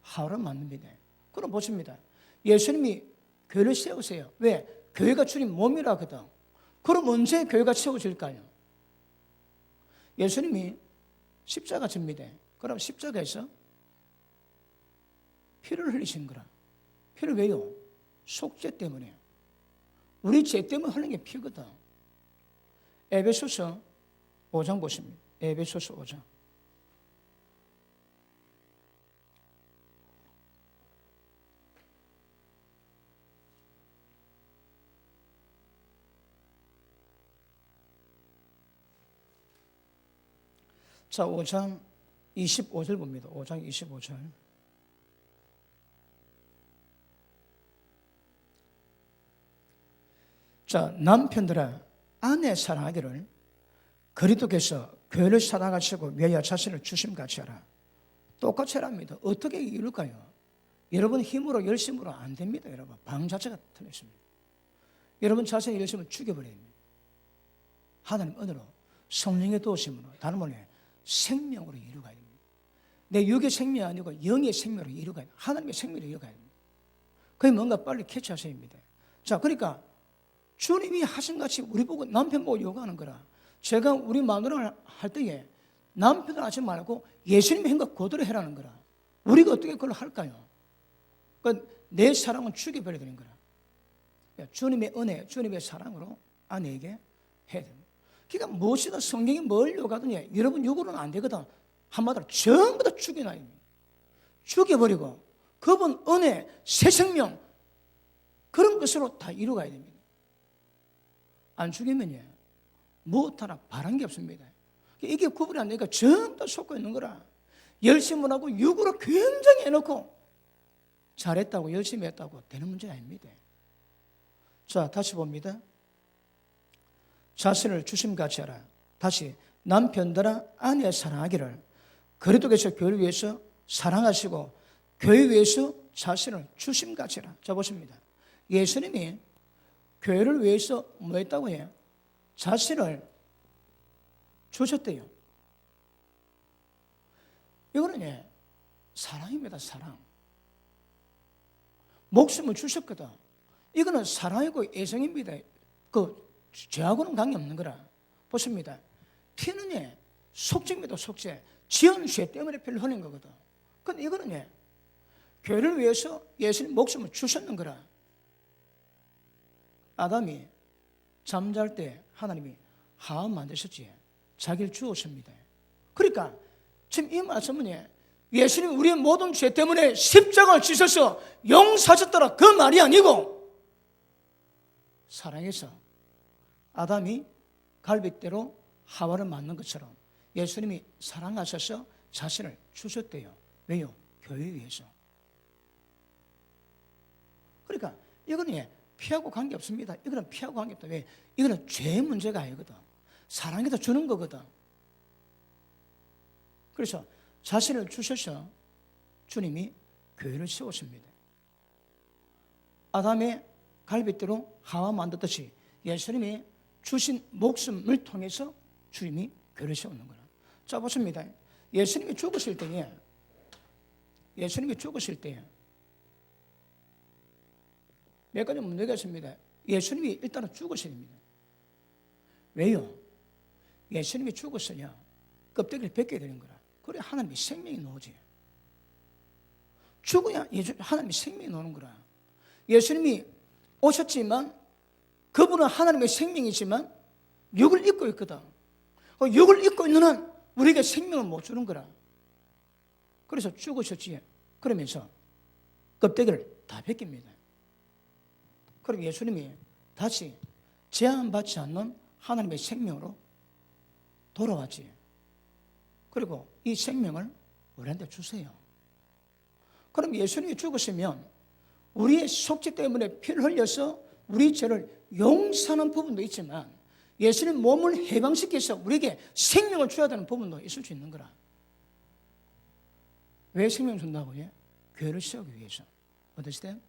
하와를 만듭니다. 그럼 보십니다. 예수님이 교회를 세우세요. 왜? 교회가 주님 몸이라거든. 그럼 언제 교회가 세워질까요? 예수님이 십자가 집니다. 그럼 십자가에서 피를 흘리신 거라. 피를 왜요? 속죄 때문에. 우리 죄 때문에 흘린 게 피거든. 에베소서 5장 보십니다. 에베소서 5장. 자, 5장 25절 봅니다. 5장 25절. 자, 남편들아 아내 사랑하기를 그리스도께서 교회를 사랑하시고 위하여 자신을 주심같이 하라. 똑같이 하랍니다. 어떻게 이룰까요? 여러분 힘으로 열심으로 안 됩니다. 여러분 방 자체가 틀렸습니다. 여러분 자신의 열심을 죽여버려야 됩니다. 하나님 은혜로 성령의 도우심으로 다른 말로 생명으로 이루어가야 됩니다. 내 육의 생명이 아니고 영의 생명으로 이루어가야 됩니다. 하나님의 생명으로 이루어가야 됩니다. 그게 뭔가 빨리 캐치하셔야 됩니다. 자, 그러니까 주님이 하신 같이 우리 보고 남편 보고 요구하는 거라. 제가 우리 마누라를 할 때에 남편을 하지 말고 예수님의 행각 그대로 해라는 거라. 우리가 어떻게 그걸 할까요? 그러니까 내 사랑은 죽여버려야 되는 거라. 주님의 은혜, 주님의 사랑으로 아내에게 해야 됩니다. 그러니까 무엇이든 성경이 뭘 요구하더니 여러분 요구는 안 되거든. 한마디로 전부 다 죽여놔야 됩니다. 죽여버리고 그분 은혜, 새 생명 그런 것으로 다 이루어가야 됩니다. 안 죽이면요 무엇 하나 바란 게 없습니다. 이게 구분이 안 되니까 전부 다 속고 있는 거라. 열심을 하고 육으로 굉장히 해놓고 잘했다고 열심히 했다고 되는 문제 아닙니다. 자, 다시 봅니다. 자신을 주심같이 하라. 다시 남편들아 아내 사랑하기를 그리스도께서 교회를 위해서 사랑하시고 교회 위해서 자신을 주심같이 하라. 자, 보십니다. 예수님이 교회를 위해서 뭐 했다고 해요? 자신을 주셨대요. 이거는 사랑입니다. 사랑. 목숨을 주셨거든. 이거는 사랑이고 애정입니다. 그 죄하고는 관계없는 거라. 보십니다. 피는 속죄입니다. 속죄. 지은 죄 때문에 피를 흘린 거거든. 근데 이거는 교회를 위해서 예수님 목숨을 주셨는 거라. 아담이 잠잘 때 하나님이 하와 만드셨지. 자기를 주었습니다. 그러니까 지금 이 말씀은 예수님 우리의 모든 죄 때문에 십자가를 지셔서 용서하셨더라 그 말이 아니고 사랑해서 아담이 갈빗대로 하와를 만든 것처럼 예수님이 사랑하셔서 자신을 주셨대요. 왜요? 교회 위해서. 그러니까 이거는 피하고 관계없습니다. 이거는 피하고 관계없다. 왜? 이거는 죄의 문제가 아니거든. 사랑해서 주는 거거든. 그래서 자신을 주셔서 주님이 교회를 세우십니다. 아담의 갈빗대로 하와 만들듯이 예수님이 주신 목숨을 통해서 주님이 교회를 세우는 거라. 자, 보십니다. 예수님이 죽으실 때에 몇 가지 문제가 있습니다. 예수님이 일단은 죽으셔야 됩니다. 왜요? 예수님이 죽었으냐 껍데기를 벗겨야 되는 거라. 그래 하나님의 생명이 나오지. 죽어야 하나님의 생명이 나오는 거라. 예수님이 오셨지만 그분은 하나님의 생명이지만 육을 입고 있거든. 육을 입고 있는 한 우리에게 생명을 못 주는 거라. 그래서 죽으셨지. 그러면서 껍데기를 다 벗깁니다. 그럼 예수님이 다시 제한받지 않는 하나님의 생명으로 돌아왔지. 그리고 이 생명을 우리한테 주세요. 그럼 예수님이 죽으시면 우리의 속죄 때문에 피를 흘려서 우리 죄를 용서하는 부분도 있지만 예수님 몸을 해방시켜서 우리에게 생명을 줘야 되는 부분도 있을 수 있는 거라. 왜 생명을 준다고요? 교회를 세우기 위해서. 어떠시대요?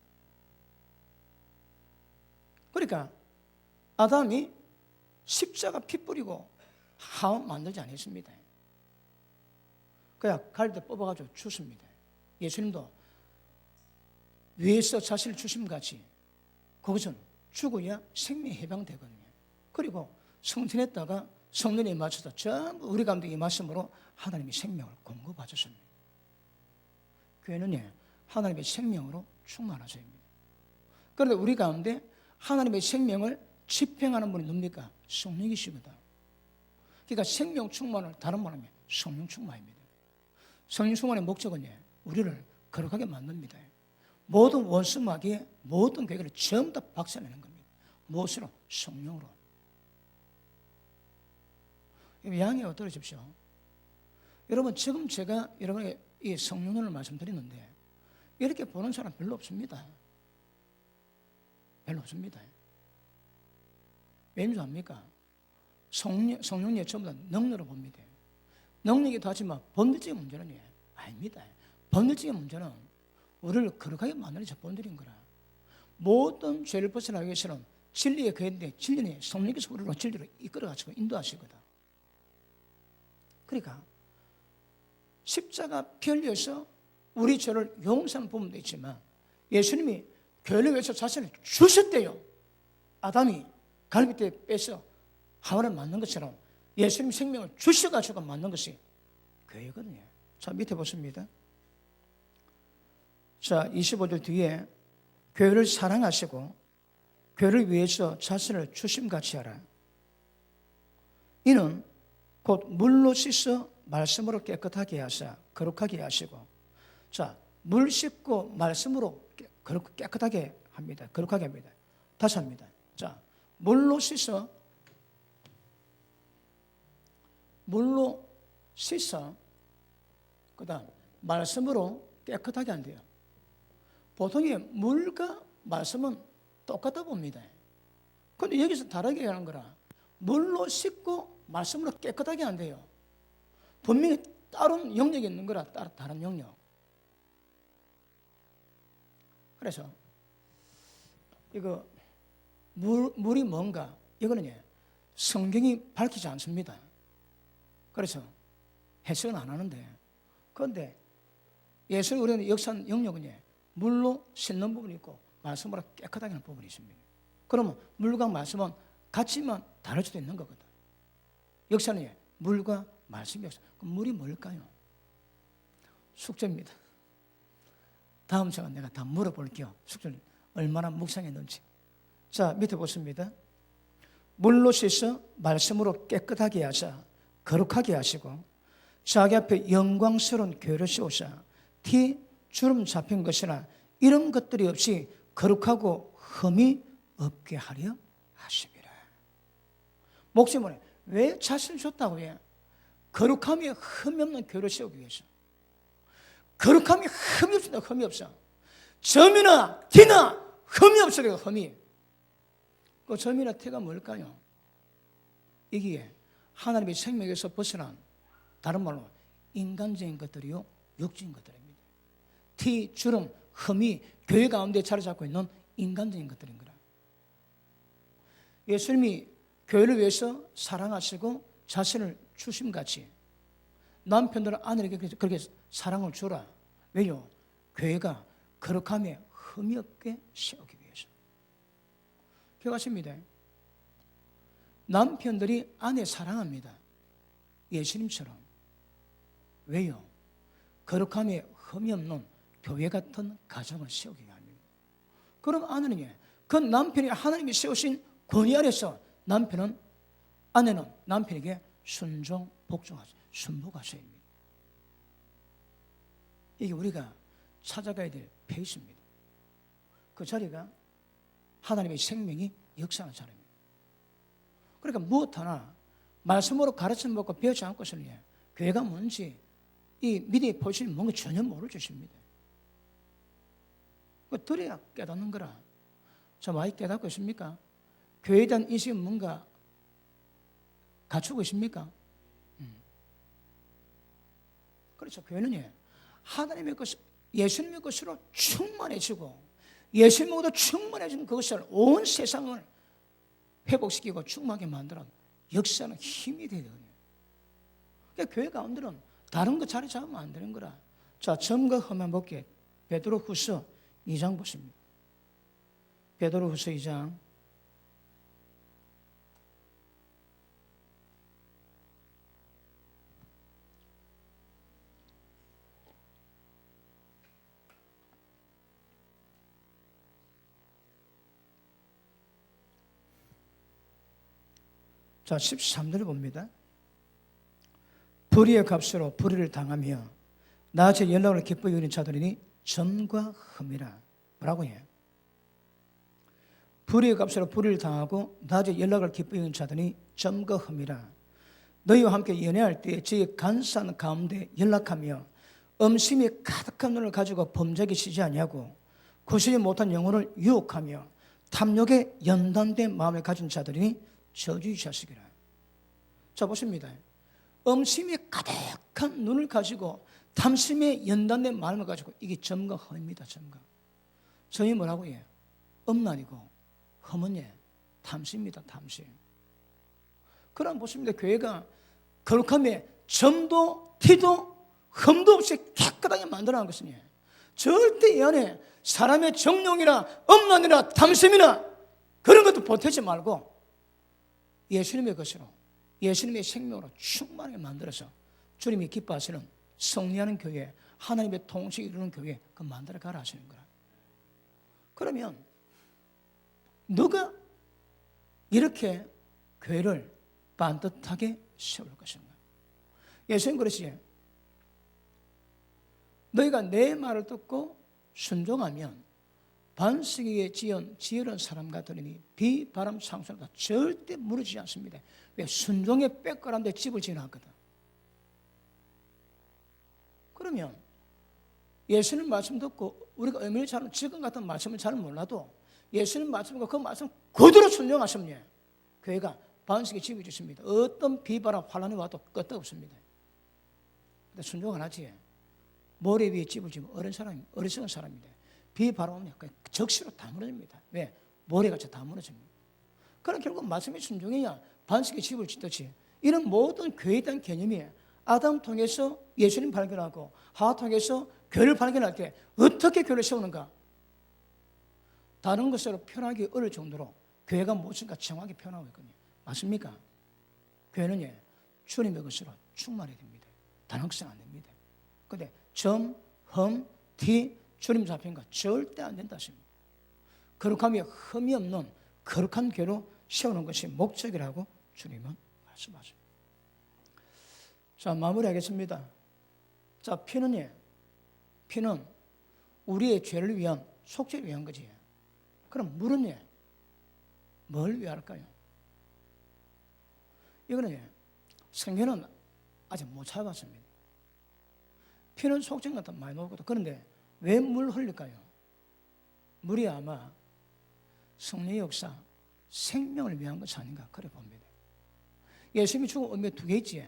그러니까 아담이 십자가 피 뿌리고 하와 만들지 않았습니다. 그냥 갈대 뽑아가지고 죽습니다. 예수님도 위에서 자신을 주심 같이 그것은 죽어야 생명이 해방되거든요. 그리고 성전에다가 성전에 맞춰서 전부 우리 가운데 이 말씀으로 하나님의 생명을 공급하셨습니다. 교회는 하나님의 생명으로 충만하셔야 합니다. 그런데 우리 가운데 하나님의 생명을 집행하는 분이 누굽니까? 성령이시거든. 그러니까 생명 충만을 다른 말로 하면 성령 충만입니다. 성령 충만의 목적은 우리를 거룩하게 만듭니다. 모든 원수마귀의 모든 괴계를 전부 다 박살내는 겁니다. 무엇으로? 성령으로. 양해 들으십시오. 여러분 지금 제가 여러분에게 이 성령론을 말씀드리는데 이렇게 보는 사람 별로 없습니다. 별로 없습니다. 왠지 압니까? 성령이 전부 다 능력으로 봅니다. 능력이 하지만 본질적인 문제는 아닙니다. 본질적인 문제는 우리를 거룩하게 만드는 본질인 거라. 모든 죄를 벗어나기 위해서는 진리에 거했는데 진리는 성령께서 우리를 진리로 이끌어가시고 인도하시거든. 그러니까 십자가 피 흘려서 우리 죄를 용서하는 부분도 있지만 예수님이 교회를 위해서 자신을 주셨대요. 아담이 갈빗대 빼서 하와를 만든 것처럼 예수님 생명을 주셔가지고 만든 것이 교회거든요. 자, 밑에 보십니다. 자, 25절 뒤에 교회를 사랑하시고 교회를 위해서 자신을 주심같이 하라. 이는 곧 물로 씻어 말씀으로 깨끗하게 하사 거룩하게 하시고, 자, 물 씻고 말씀으로 깨끗하게 합니다. 거룩하게 합니다. 다시 합니다. 자, 물로 씻어 그 다음 말씀으로 깨끗하게 한대요. 보통의 물과 말씀은 똑같다 봅니다. 그런데 여기서 다르게 하는 거라. 물로 씻고 말씀으로 깨끗하게 한대요. 분명히 다른 영역이 있는 거라. 다른 영역. 그래서 이거 물이 뭔가 이거는 성경이 밝히지 않습니다. 그래서 해석은 안 하는데, 그런데 예수님 우리는 역사한 영역은 물로 씻는 부분이 있고 말씀으로 깨끗하게 하는 부분이 있습니다. 그러면 물과 말씀은 같지만 다를 수도 있는 거거든. 역사는 물과 말씀이 역사. 그럼 물이 뭘까요? 숙제입니다. 다음 시간 내가 다 물어볼게요. 숙제를 얼마나 묵상했는지. 자, 밑에 보십니다. 물로 씻어 말씀으로 깨끗하게 하사 거룩하게 하시고 자기 앞에 영광스러운 교회를 세우사 티 주름 잡힌 것이나 이런 것들이 없이 거룩하고 흠이 없게 하려 하십니다. 목적은 왜 자신을 줬다고 해요? 거룩함이 흠이 없는 교회를 세우기 위해서. 거룩함이 흠이 없습니다. 흠이 없어. 점이나 티나 흠이 없어요. 흠이. 그 점이나 티가 뭘까요? 이게 하나님의 생명에서 벗어난, 다른 말로 인간적인 것들이요, 육적인 것들입니다. 티, 주름, 흠이 교회 가운데 자리 잡고 있는 인간적인 것들인 거라. 예수님이 교회를 위해서 사랑하시고 자신을 주심같이 남편들은 아내에게 그렇게 사랑을 주라. 왜요? 교회가 거룩함에 흠이 없게 세우기 위해서. 기억하십니다. 남편들이 아내 사랑합니다. 예수님처럼. 왜요? 거룩함에 흠이 없는 교회 같은 가정을 세우기 위함입니다. 그럼 아내는 그 남편이 하나님이 세우신 권위 아래서 아내는 남편에게 순종, 복종하세요. 순복하셔야 합니다. 이게 우리가 찾아가야 될 페이스입니다. 그 자리가 하나님의 생명이 역사하는 자리입니다. 그러니까 무엇 하나 말씀으로 가르쳐 먹고 배우지 않고서는 교회가 뭔지 이 미래의 포지션이 뭔가 전혀 모를 것입니다. 들어야 깨닫는 거라. 저 많이 깨닫고 있습니까? 교회에 대한 인식은 뭔가 갖추고 있습니까? 그렇죠. 교회는 하나님의 것을, 예수님의 것으로 충만해지고 예수님으로 충만해진 그것을 온 세상을 회복시키고 충만하게 만드는 역사는 힘이 되거든요. 그러니까 교회 가운데는 다른 거 자리 잡으면 안 되는 거라. 자, 점검하면 볼게요. 베드로후서 2장 보십니다. 베드로후서 2장. 자, 13절을 봅니다. 불의의 값으로 불의를 당하며 낮에 연락을 기뻐 여기는 자들이니 점과 흠이라. 뭐라고 해요? 불의의 값으로 불의를 당하고 낮에 연락을 기뻐 여기는 자들이 점과 흠이라. 너희와 함께 연애할 때 저희 간사한 가운데 연락하며 음심이 가득한 눈을 가지고 범죄하게 쉬지 아니하고 구실이 못한 영혼을 유혹하며 탐욕에 연단된 마음을 가진 자들이니 저주의 자식이라. 자, 보십니다. 음심이 가득한 눈을 가지고 탐심에 연단된 마음을 가지고 이게 점과 흠입니다. 점과. 점이 뭐라고 해요? 음란이고 흠은 탐심입니다. 탐심. 그럼 보십니다. 교회가 거룩함에 점도 티도 흠도 없이 깨끗하게 만들어낸 것은 절대 이 안에 사람의 정욕이나 음란이나 탐심이나 그런 것도 보태지 말고 예수님의 것으로 예수님의 생명으로 충만하게 만들어서 주님이 기뻐하시는 승리하는 교회, 하나님의 통치를 이루는 교회 그 만들어 가라 하시는 거라. 그러면 누가 이렇게 교회를 반듯하게 세울 것인가? 예수님 그러시죠. 너희가 내 말을 듣고 순종하면 반석에 지은 지혜로운 사람 같으니 비, 바람, 상수는 절대 무너지지 않습니다. 왜? 순종의 빽가람데 집을 지어놨거든. 그러면 예수님 말씀 듣고 우리가 의미를 잘, 지금 같은 말씀을 잘 몰라도 예수님 말씀과 그 말씀 그대로 순종하시면 교회가 반석에 집을 짓습니다. 어떤 비바람, 환란이 와도 끄떡없습니다. 근데 순종 안 하지. 모래 위에 집을 지면 어리석은 사람인데 비 바람 오면 적시로 다 무너집니다. 왜? 모래같이 다 무너집니다. 그럼 결국 말씀에 순종해야 반석에 집을 짓듯이 이런 모든 교회에 대한 개념이 아담 통해서 예수님 발견하고 하와 통해서 교회를 발견할 때 어떻게 교회를 세우는가? 다른 것으로 표현하기 어려울 정도로 교회가 무엇인가 정확히 표현하고 있거든요. 맞습니까? 교회는 주님의 것으로 충만해야 됩니다. 단학생 안 됩니다. 그런데 점, 흠, 티, 주님 잡힌 거 절대 안 된다 하십니다. 거룩함이 흠이 없는 거룩한 교회로 세우는 것이 목적이라고 주님은 말씀하십니다. 자, 마무리하겠습니다. 자, 피는 우리의 죄를 위한 속죄를 위한 거지. 그럼 물은 뭘 위할까요? 이거는 성경은 아직 못 찾아봤습니다. 피는 속죄 같은 많이 나오거든. 그런데 왜 물 흘릴까요? 물이 아마 성령의 역사, 생명을 위한 것이 아닌가 그래 봅니다. 예수님이 죽은 의미 두 개 있지.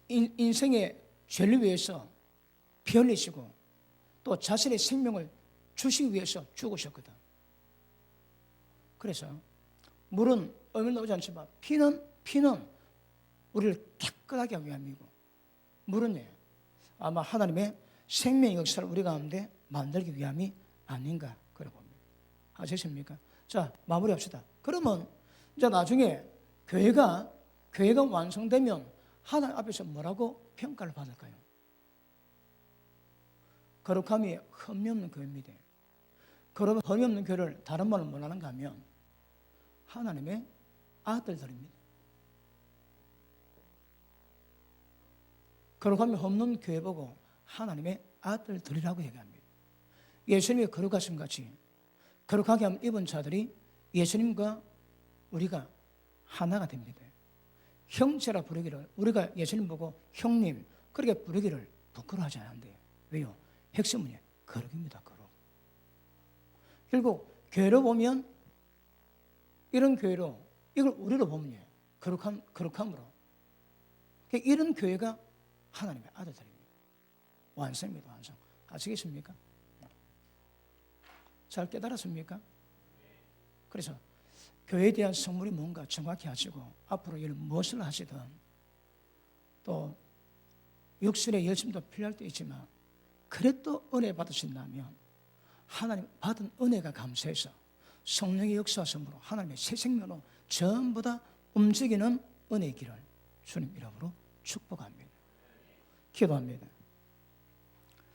인생의 죄를 위해서 피 흘리시고 또 자신의 생명을 주시기 위해서 죽으셨거든. 그래서 물은 의미는 나오지 않지만 피는 우리를 깨끗하게 하기 위함이고 물은 아마 하나님의 생명의 역사를 우리 가운데 만들기 위함이 아닌가 그래 봅니다. 아시겠습니까? 자, 마무리합시다. 그러면 이제 나중에 교회가 완성되면 하나님 앞에서 뭐라고 평가를 받을까요? 거룩함이 흠이 없는 교회입니다. 흠이 없는 교회를 다른 말로 뭐라는가 하면 하나님의 아들들입니다. 거룩함이 없는 교회 보고 하나님의 아들들이라고 얘기합니다. 예수님이 거룩하신 같이 거룩하게 함 입은 자들이 예수님과 우리가 하나가 됩니다. 형제라 부르기를, 우리가 예수님 보고 형님 그렇게 부르기를 부끄러워하지 않는데요. 왜요? 핵심은 거룩입니다. 거룩. 결국 교회로 보면 이런 교회로, 이걸 우리로 보면 거룩함으로 이런 교회가 하나님의 아들들입니다. 완성입니다. 완성. 아시겠습니까? 잘 깨달았습니까? 그래서 교회에 대한 성물이 뭔가 정확히 하시고 앞으로 이런 무엇을 하시든 또 육신의 열심도 필요할 때 있지만 그래도 은혜 받으신다면 하나님 받은 은혜가 감사해서 성령의 역사하심으로 하나님의 새 생명으로 전부 다 움직이는 은혜의 길을 주님 이름으로 축복합니다. 기도합니다.